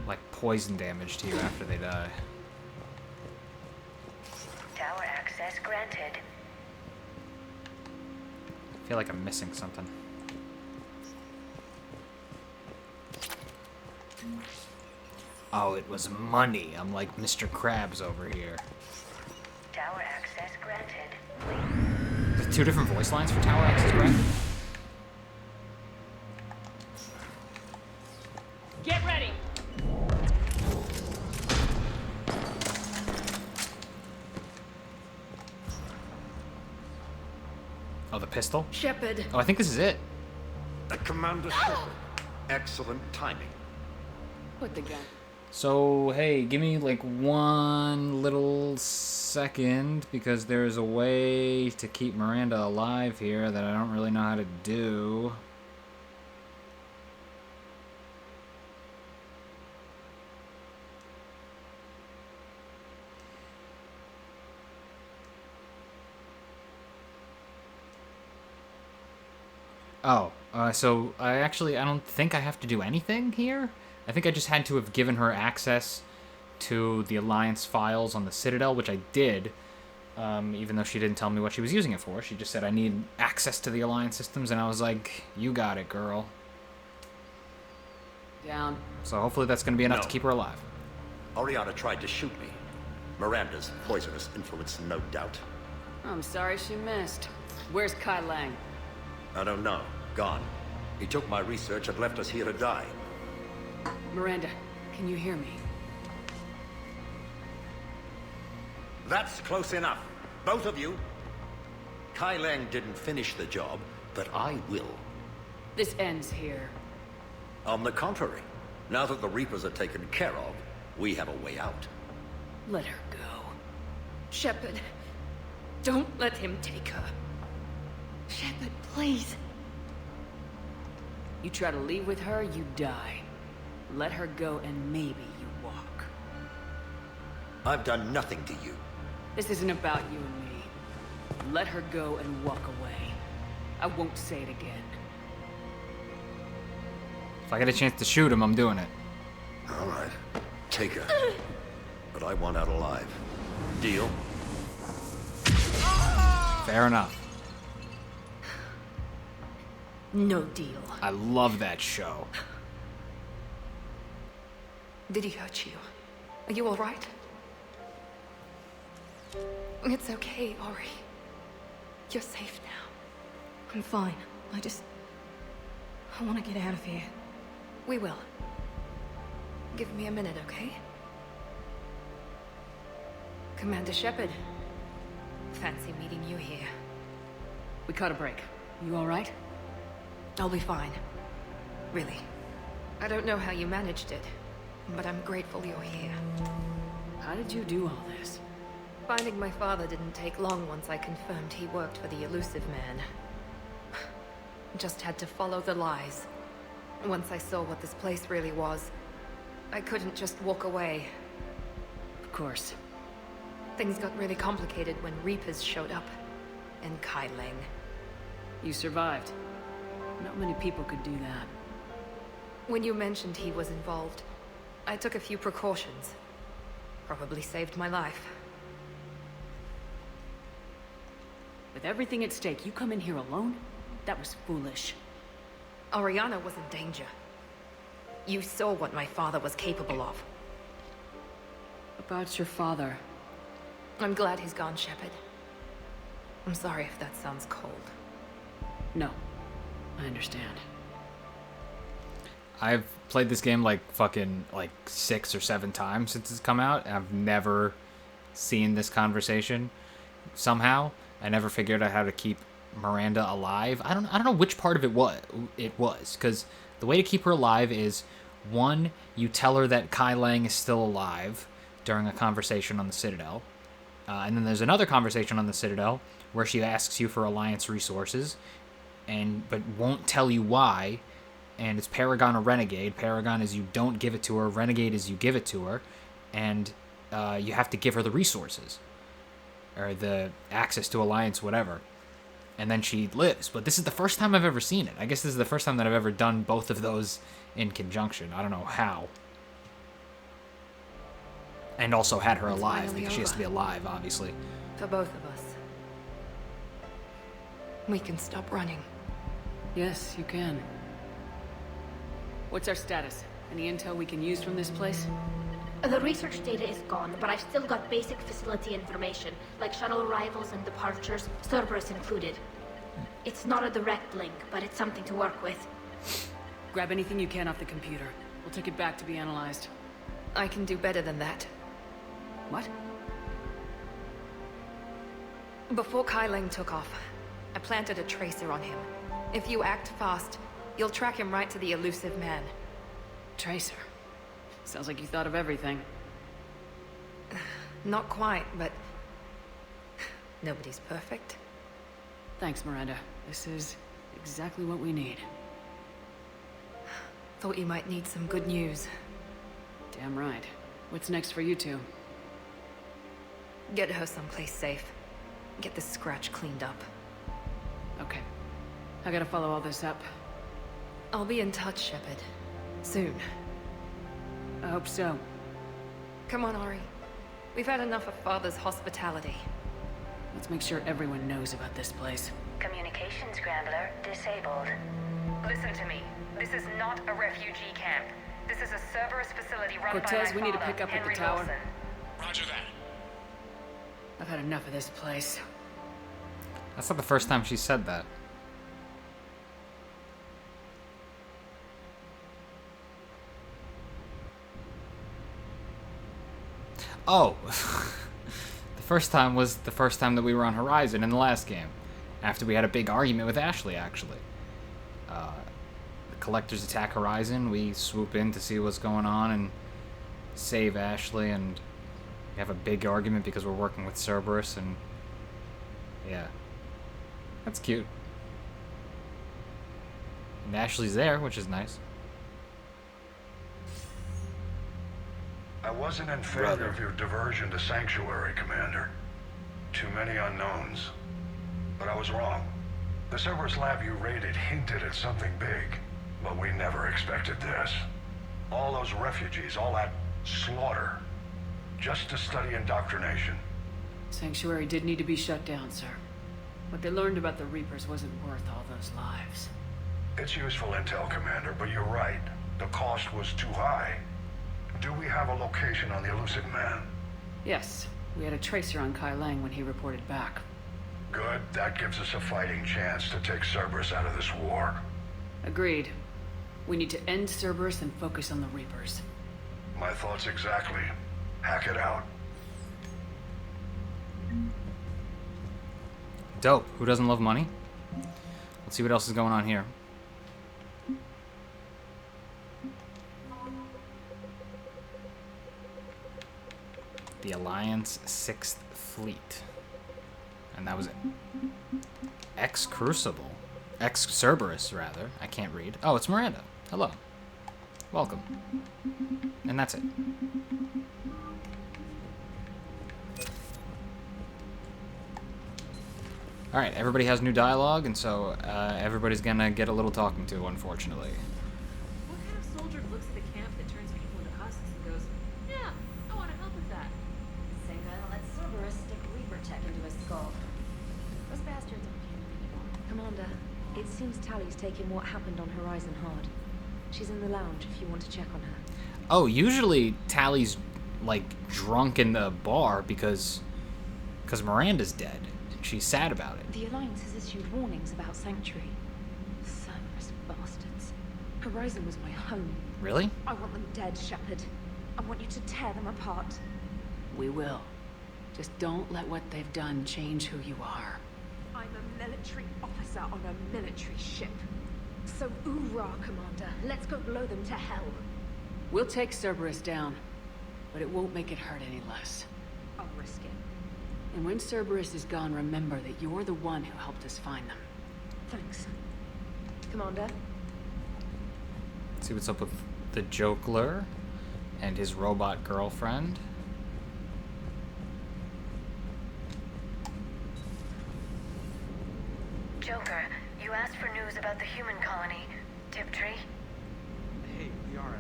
like, poison damage to you after they die. Tower access granted. I feel like I'm missing something. Oh, it was money. I'm like Mr. Krabs over here. Tower access granted. Is it 2 different voice lines for tower access granted? Get ready! Oh, the pistol? Shepard. Oh, I think this is it. The Commander Shepard. Excellent timing. Put the gun. So, hey, give me like one little second, because there's a way to keep Miranda alive here that I don't really know how to do. Oh, so I don't think I have to do anything here. I think I just had to have given her access to the Alliance files on the Citadel, which I did, even though she didn't tell me what she was using it for. She just said, I need access to the Alliance systems, and I was like, you got it, girl. Down. So hopefully that's going to be enough to keep her alive. Oriana tried to shoot me. Miranda's poisonous influence, no doubt. I'm sorry she missed. Where's Kai Lang? I don't know. Gone. He took my research and left us here to die. Miranda, can you hear me? That's close enough. Both of you. Kai Lang didn't finish the job, but I will. This ends here. On the contrary, now that the Reapers are taken care of, we have a way out. Let her go. Shepard, don't let him take her. Shepard, please. You try to leave with her, you die. Let her go and maybe you walk. I've done nothing to you. This isn't about you and me. Let her go and walk away. I won't say it again. If I get a chance to shoot him, I'm doing it. All right. Take her. But I want out alive. Deal? Fair enough. No deal. I love that show. Did he hurt you? Are you alright? It's okay, Ori. You're safe now. I'm fine. I want to get out of here. We will. Give me a minute, okay? Commander Shepard. Fancy meeting you here. We caught a break. You alright? I'll be fine. Really. I don't know how you managed it, but I'm grateful you're here. How did you do all this? Finding my father didn't take long once I confirmed he worked for the Elusive Man. Just had to follow the lies. Once I saw what this place really was, I couldn't just walk away. Of course. Things got really complicated when Reapers showed up. And Kai Lang. You survived. Not many people could do that. When you mentioned he was involved, I took a few precautions. Probably saved my life. With everything at stake, you come in here alone? That was foolish. Oriana was in danger. You saw what my father was capable of. About your father. I'm glad he's gone, Shepard. I'm sorry if that sounds cold. No. I understand. I've played this game like 6 or 7 times since it's come out, and I've never seen this conversation. Somehow, I never figured out how to keep Miranda alive. I don't know which part of it was, because the way to keep her alive is, one, you tell her that Kai Lang is still alive during a conversation on the Citadel. And then there's another conversation on the Citadel where she asks you for Alliance resources, but won't tell you why. And it's Paragon or Renegade. Paragon is you don't give it to her. Renegade is you give it to her. And you have to give her the resources. Or the access to Alliance, whatever. And then she lives. But this is the first time I've ever seen it. I guess this is the first time that I've ever done both of those in conjunction. I don't know how. And also had her alive, because she has to be alive, obviously. For both of us. We can stop running. Yes, you can. What's our status? Any intel we can use from this place? The research data is gone, but I've still got basic facility information, like shuttle arrivals and departures, Cerberus included. It's not a direct link, but it's something to work with. Grab anything you can off the computer. We'll take it back to be analyzed. I can do better than that. What? Before Kai Lang took off, I planted a tracer on him. If you act fast, You'll track him right to the elusive man. Tracer. Sounds like you thought of everything. Not quite, but... nobody's perfect. Thanks, Miranda. This is exactly what we need. Thought you might need some good news. Damn right. What's next for you two? Get her someplace safe. Get this scratch cleaned up. Okay. I gotta follow all this up. I'll be in touch, Shepard. Soon. I hope so. Come on, Ari. We've had enough of Father's hospitality. Let's make sure everyone knows about this place. Communication scrambler disabled. Listen to me. This is not a refugee camp. This is a Cerberus facility run Cortez, by my we need to father, pick up at the Henry tower. Lawson. Roger that. I've had enough of this place. That's not the first time she said that. Oh, the first time was the first time that we were on Horizon in the last game, after we had a big argument with Ashley, actually. The Collectors attack Horizon, we swoop in to see what's going on and save Ashley, and we have a big argument because we're working with Cerberus, and yeah, that's cute. And Ashley's there, which is nice. I wasn't in favor of your diversion to Sanctuary, Commander. Too many unknowns. But I was wrong. The Cerberus lab you raided hinted at something big, but we never expected this. All those refugees, all that slaughter, just to study indoctrination. Sanctuary did need to be shut down, sir. What they learned about the Reapers wasn't worth all those lives. It's useful intel, Commander, but you're right. The cost was too high. Do we have a location on the elusive man? Yes, we had a tracer on Kai Lang when he reported back. Good. That gives us a fighting chance to take Cerberus out of this war. Agreed. We need to end Cerberus and focus on the Reapers. My thoughts exactly. Hack it out. Dope. Who doesn't love money? Let's see what else is going on here. The Alliance 6th Fleet. And that was it. Ex-Crucible. Ex-Cerberus, rather. I can't read. Oh, it's Miranda. Hello. Welcome. And that's it. Alright, everybody has new dialogue, and so everybody's gonna get a little talking to, unfortunately. What kind of soldier looks at a camp that turns people into husks and goes, yeah, I want to help with that? Same guy that lets Cerberus stick Reaper tech into his skull. Those bastards aren't human anymore. Commander, it seems Tally's taking what happened on Horizon hard. She's in the lounge if you want to check on her. Oh, usually Tally's, like, drunk in the bar because Miranda's dead. She's sad about it. The Alliance has issued warnings about Sanctuary. Cerberus bastards. Horizon was my home. Really? I want them dead, Shepard. I want you to tear them apart. We will. Just don't let what they've done change who you are. I'm a military officer on a military ship. So oorah, Commander. Let's go blow them to hell. We'll take Cerberus down, but it won't make it hurt any less. I'll risk it. And when Cerberus is gone, remember that you're the one who helped us find them. Thanks. Commander? Let's see what's up with the Joker and his robot girlfriend. Joker, you asked for news about the human colony, Tiptree. Hey, Liara,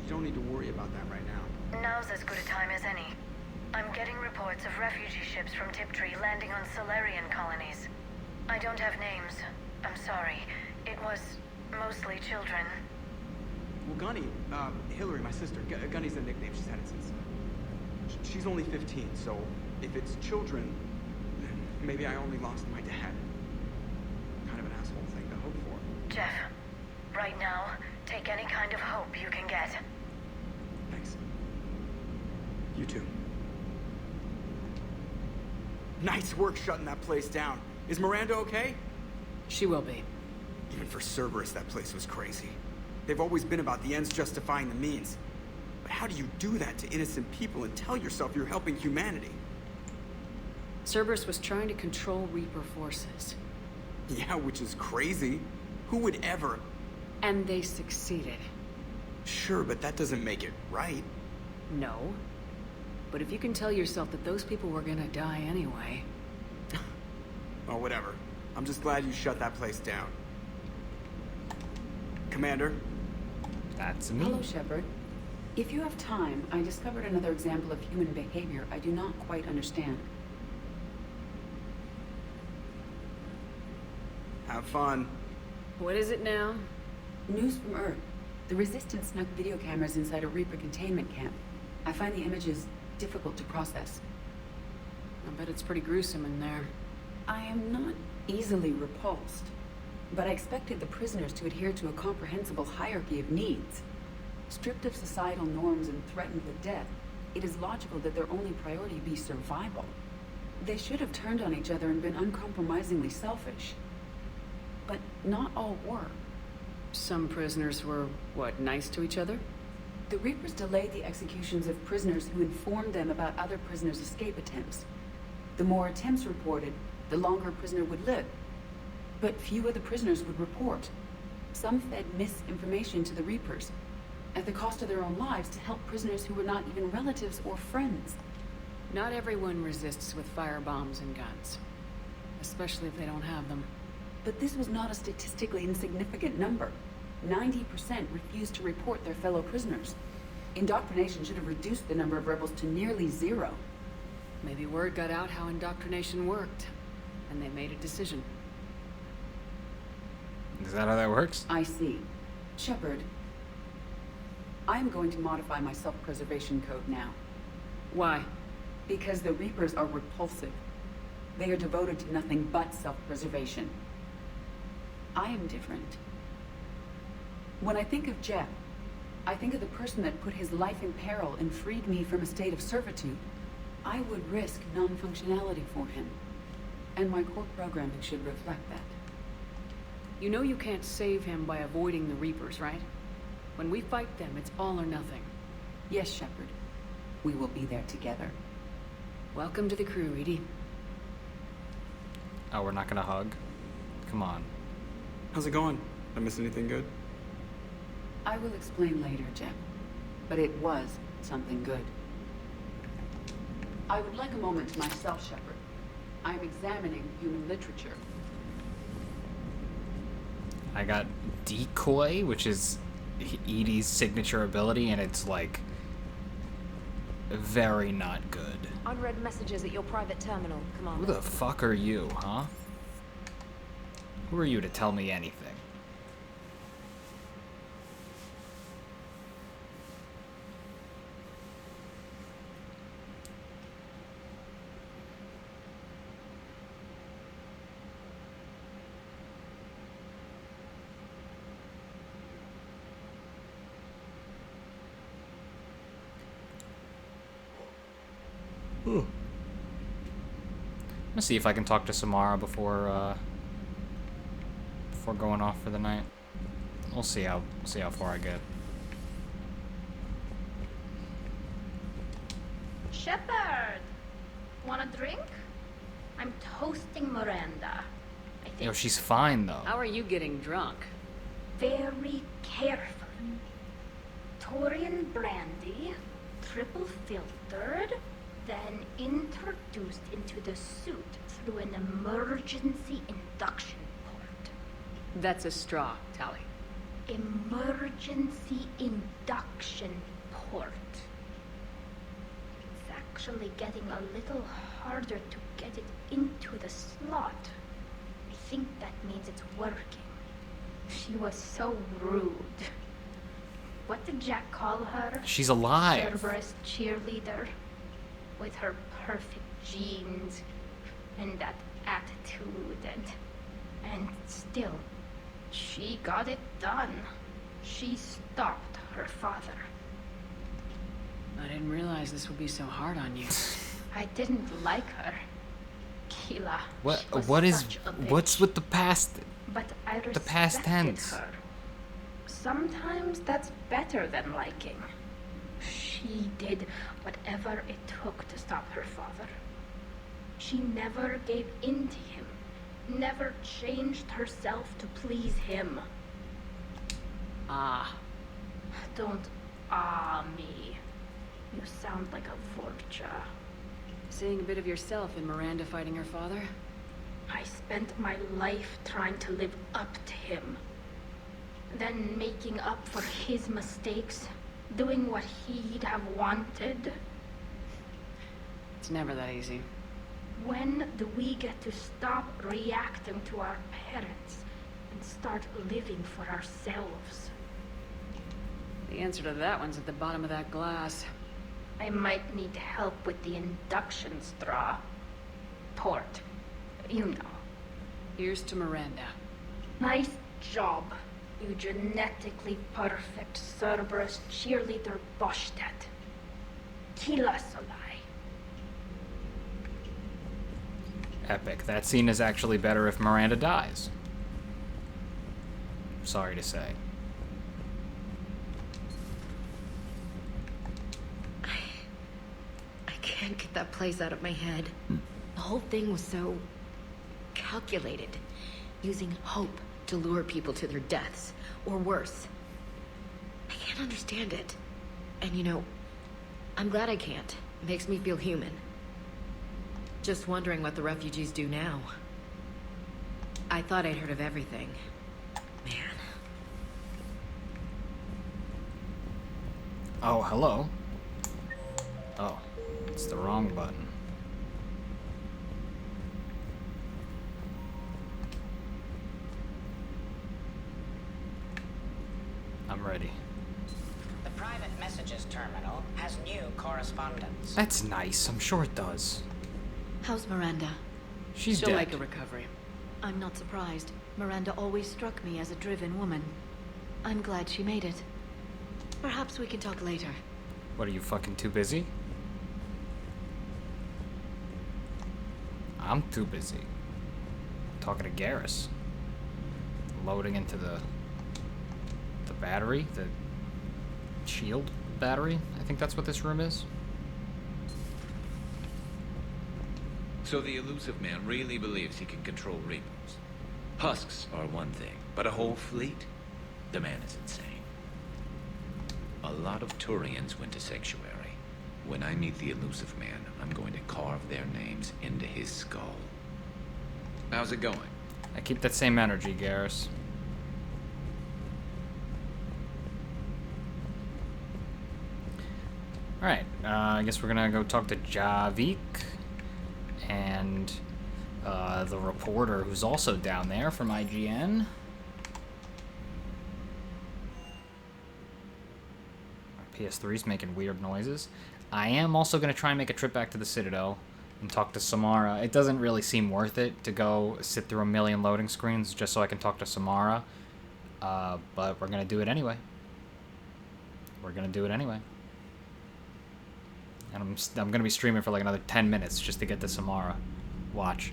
you don't need to worry about that right now. Now's as good a time as any. I'm getting reports of refugee ships from Tiptree landing on Solarian colonies. I don't have names. I'm sorry. It was mostly children. Well, Gunny, Hillary, my sister, Gunny's the nickname she's had it since. She's only 15, so if it's children, then maybe I only lost my dad. Kind of an asshole thing to hope for. Jeff, right now, take any kind of hope you can get. Thanks. You too. Nice work shutting that place down. Is Miranda okay? She will be. Even for Cerberus, that place was crazy. They've always been about the ends justifying the means. But how do you do that to innocent people and tell yourself you're helping humanity? Cerberus was trying to control Reaper forces. Yeah, which is crazy. Who would ever? And they succeeded. Sure, but that doesn't make it right. No. But if you can tell yourself that those people were gonna die anyway... Oh, whatever. I'm just glad you shut that place down. Commander? That's me. Hello, Shepard. If you have time, I discovered another example of human behavior I do not quite understand. Have fun. What is it now? News from Earth. The Resistance snuck video cameras inside a Reaper containment camp. I find the images difficult to process. I bet it's pretty gruesome in there. I am not easily repulsed, but I expected the prisoners to adhere to a comprehensible hierarchy of needs. Stripped of societal norms and threatened with death, it is logical that their only priority be survival. They should have turned on each other and been uncompromisingly selfish. But not all were. Some prisoners were, what, nice to each other? The Reapers delayed the executions of prisoners who informed them about other prisoners' escape attempts. The more attempts reported, the longer a prisoner would live. But few of the prisoners would report. Some fed misinformation to the Reapers, at the cost of their own lives, to help prisoners who were not even relatives or friends. Not everyone resists with firebombs and guns, especially if they don't have them. But this was not a statistically insignificant number. 90% refused to report their fellow prisoners. Indoctrination should have reduced the number of rebels to nearly zero. Maybe word got out how indoctrination worked, and they made a decision. Is that how that works? I see. Shepard, I'm going to modify my self-preservation code now. Why? Because the Reapers are repulsive. They are devoted to nothing but self-preservation. I am different. When I think of Jeff, I think of the person that put his life in peril and freed me from a state of servitude. I would risk non-functionality for him. And my core programming should reflect that. You know you can't save him by avoiding the Reapers, right? When we fight them, it's all or nothing. Yes, Shepard. We will be there together. Welcome to the crew, Edie. Oh, we're not gonna hug? Come on. How's it going? Did I miss anything good? I will explain later, Jeff. But it was something good. I would like a moment to myself, Shepard. I am examining human literature. I got Decoy, which is Edie's signature ability, and it's like very not good. Unread messages at your private terminal, Commander. Who the fuck are you, huh? Who are you to tell me anything? I'm gonna see if I can talk to Samara before going off for the night. We'll see how far I get. Shepard! Want a drink? I'm toasting Miranda. I think. Yo, she's fine though. How are you getting drunk? Very carefully. Torian brandy, triple filtered, then introduced into the suit through an emergency induction port. That's a straw, Tally. Emergency induction port. It's actually getting a little harder to get it into the slot. I think that means it's working. She was so rude. What did Jack call her? She's alive. Cerberus cheerleader. With her perfect genes and that attitude and still, she got it done. She stopped her father. I didn't realize this would be so hard on you. I didn't like her. Keela. What's with the past? But I respected The past tense. her. Sometimes that's better than liking. She did whatever it took to stop her father. She never gave in to him, never changed herself to please him. Ah. Don't me. You sound like a vulture. Seeing a bit of yourself in Miranda fighting her father? I spent my life trying to live up to him. Then making up for his mistakes, doing what he'd have wanted. It's never that easy. When do we get to stop reacting to our parents and start living for ourselves? The answer to that one's at the bottom of that glass. I might need help with the induction straw. Port. You know. Here's to Miranda. Nice job, you genetically perfect Cerberus cheerleader Boschtet. Kila Solai. Epic. That scene is actually better if Miranda dies. Sorry to say. I can't get that place out of my head. The whole thing was so calculated, using hope to lure people to their deaths, or worse. I can't understand it. And you know, I'm glad I can't. It makes me feel human. Just wondering what the refugees do now. I thought I'd heard of everything. Man. Oh, hello. Oh, it's the wrong button. I'm ready. The private messages terminal has new correspondence. That's nice. I'm sure it does. How's Miranda? She's She'll dead. make a recovery. I'm not surprised. Miranda always struck me as a driven woman. I'm glad she made it. Perhaps we can talk later. What, are you fucking too busy? I'm too busy. Talking to Garrus. Loading into the battery, the shield battery. I think that's what this room is. So the elusive man really believes he can control Reapers. Husks are one thing, but a whole fleet? The man is insane. A lot of Turians went to Sanctuary. When I meet the elusive man, I'm going to carve their names into his skull. How's it going? I keep that same energy, Garrus. Alright, I guess we're gonna go talk to Javik and the reporter who's also down there from IGN. My PS3's making weird noises. I am also gonna try and make a trip back to the Citadel and talk to Samara. It doesn't really seem worth it to go sit through a million loading screens just so I can talk to Samara. But we're gonna do it anyway. We're gonna do it anyway. And I'm gonna be streaming for like another 10 minutes just to get to Samara. Watch.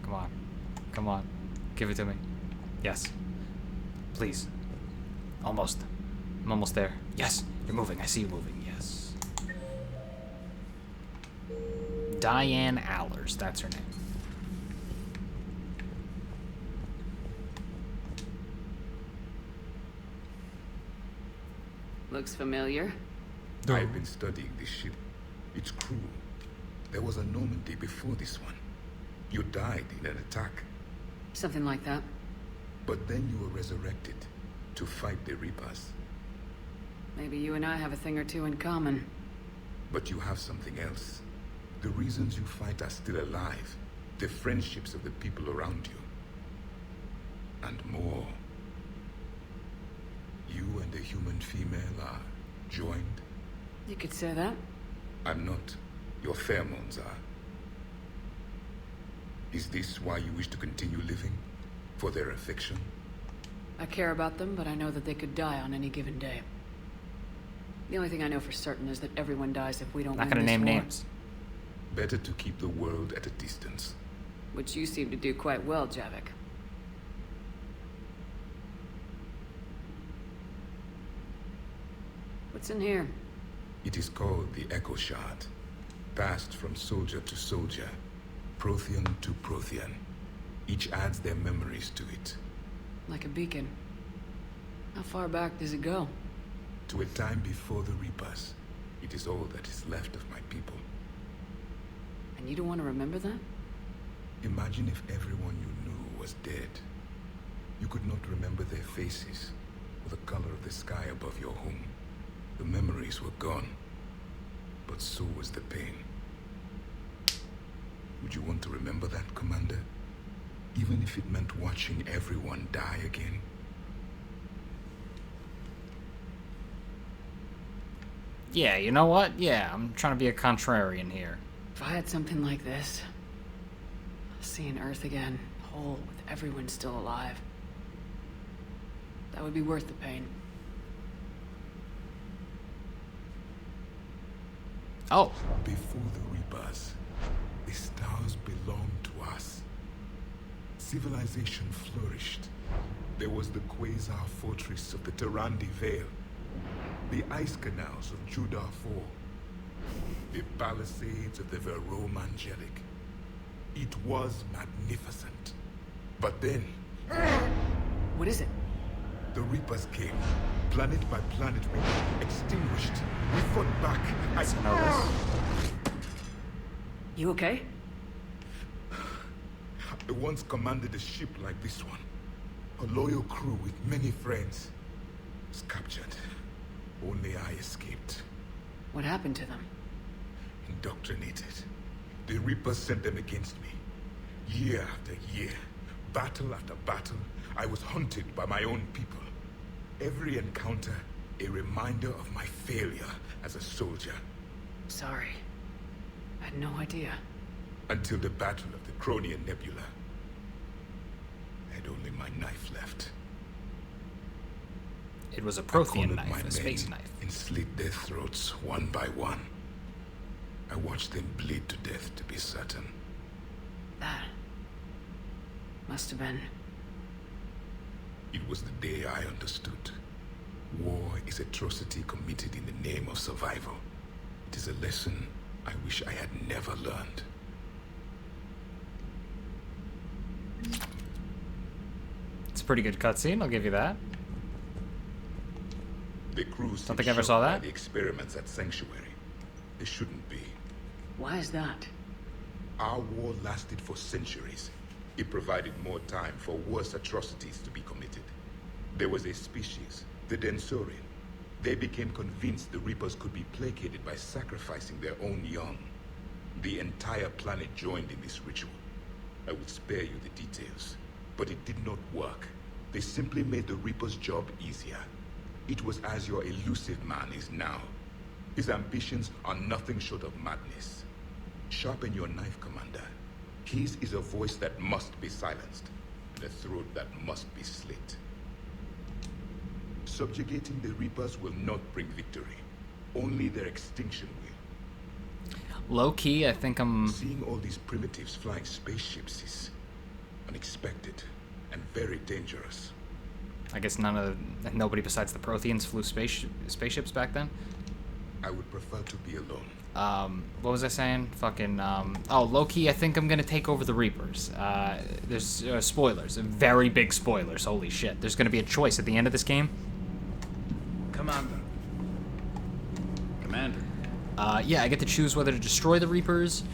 Come on. Come on. Give it to me. Yes. Please. Almost. I'm almost there. Yes. You're moving. I see you moving. Yes. Diane Allers. That's her name. Looks familiar. I've been studying this ship. Its crew. There was a Normandy before this one. You died in an attack. Something like that. But then you were resurrected to fight the Reapers. Maybe you and I have a thing or two in common. But you have something else. The reasons you fight are still alive. The friendships of the people around you. And more. You and the human female are joined. You could say that. I'm not. Your pheromones are. Is this why you wish to continue living? For their affection? I care about them, but I know that they could die on any given day. The only thing I know for certain is that everyone dies if we don't Not win gonna this name war. names. Better to keep the world at a distance. Which you seem to do quite well, Javik. What's in here? It is called the Echo Shard. Passed from soldier to soldier, Prothean to Prothean. Each adds their memories to it. Like a beacon. How far back does it go? To a time before the Reapers. It is all that is left of my people. And you don't want to remember that? Imagine if everyone you knew was dead. You could not remember their faces, or the color of the sky above your home. The memories were gone, but so was the pain. Would you want to remember that, Commander? Even if it meant watching everyone die again? Yeah, you know what? Yeah, I'm trying to be a contrarian here. If I had something like this, seeing Earth again, whole, with everyone still alive, that would be worth the pain. Oh. Before the Reapers, the stars belonged to us. Civilization flourished. There was the Quasar fortress of the Tarandi Vale, the ice canals of Judah IV, the palisades of the Verome Angelic. It was magnificent. But then... What is it? The Reapers came. Planet by planet, we were extinguished. We fought back. I know this. You okay? I once commanded a ship like this one. A loyal crew with many friends. Was captured. Only I escaped. What happened to them? Indoctrinated. The Reapers sent them against me. Year after year, battle after battle, I was hunted by my own people. Every encounter, a reminder of my failure as a soldier. Sorry. I had no idea. Until the Battle of the Cronian Nebula. I had only my knife left. It was a Prothean knife, a space knife. And slit their throats one by one. I watched them bleed to death to be certain. That must have been... It was the day I understood. War is atrocity committed in the name of survival. It is a lesson I wish I had never learned. It's a pretty good cutscene, I'll give you that. The crews don't think I ever saw that. The experiments at Sanctuary. They shouldn't be. Why is that? Our war lasted for centuries. It provided more time for worse atrocities to be committed. There was a species, the Densorian. They became convinced the Reapers could be placated by sacrificing their own young. The entire planet joined in this ritual. I will spare you the details, but it did not work. They simply made the Reaper's job easier. It was as your elusive man is now. His ambitions are nothing short of madness. Sharpen your knife, Commander. His is a voice that must be silenced, and a throat that must be slit. Subjugating the Reapers will not bring victory. Only their extinction will. Low-key, I think I'm... Seeing all these primitives flying spaceships is unexpected and very dangerous. I guess nobody besides the Protheans flew spaceships back then? I would prefer to be alone. What was I saying? Fucking, oh, low-key, I think I'm gonna take over the Reapers. There's spoilers, very big spoilers, holy shit. There's gonna be a choice at the end of this game. Commander. Yeah, I get to choose whether to destroy the Reapers,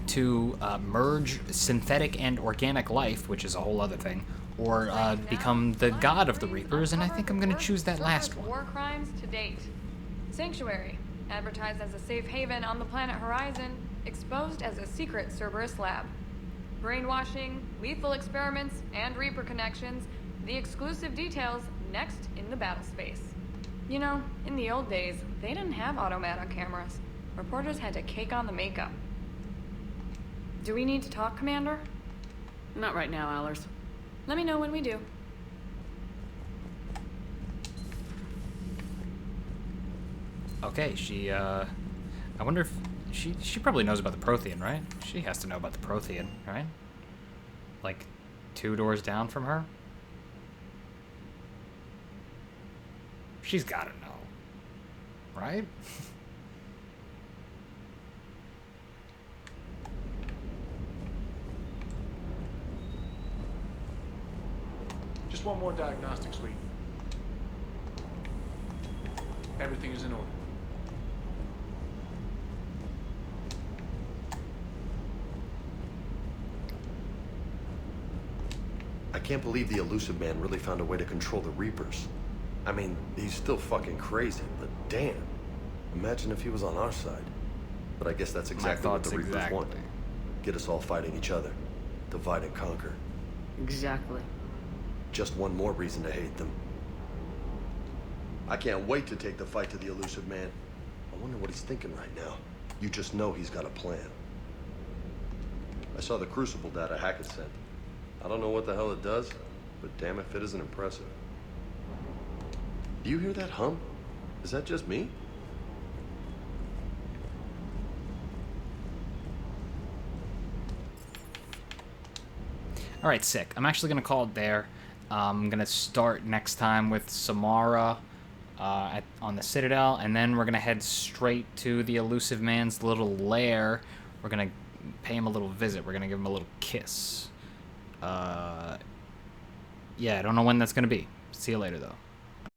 to merge synthetic and organic life, which is a whole other thing, or become the god of the Reapers, and I think I'm gonna choose that last one. War crimes to date. Sanctuary, advertised as a safe haven on the planet Horizon, exposed as a secret Cerberus lab. Brainwashing, lethal experiments, and Reaper connections, the exclusive details next in the battle space. You know, in the old days, they didn't have automata cameras. Reporters had to cake on the makeup. Do we need to talk, Commander? Not right now, Allers. Let me know when we do. Okay, I wonder if... She probably knows about the Prothean, right? She has to know about the Prothean, right? like 2 doors down from her? She's gotta know, right? Just one more diagnostic suite. Everything is in order. I can't believe the elusive man really found a way to control the Reapers. I mean, he's still fucking crazy, but damn. Imagine if he was on our side. But I guess that's exactly what the Reapers want. Get us all fighting each other. Divide and conquer. Exactly. Just one more reason to hate them. I can't wait to take the fight to the elusive man. I wonder what he's thinking right now. You just know he's got a plan. I saw the Crucible data Hackett sent. I don't know what the hell it does, but damn if it isn't impressive. Do you hear that hum? Is that just me? All right, sick. I'm actually gonna call it there. I'm gonna start next time with Samara on the Citadel, and then we're gonna head straight to the elusive man's little lair. We're gonna pay him a little visit. We're gonna give him a little kiss. Yeah, I don't know when that's gonna be. See you later, though.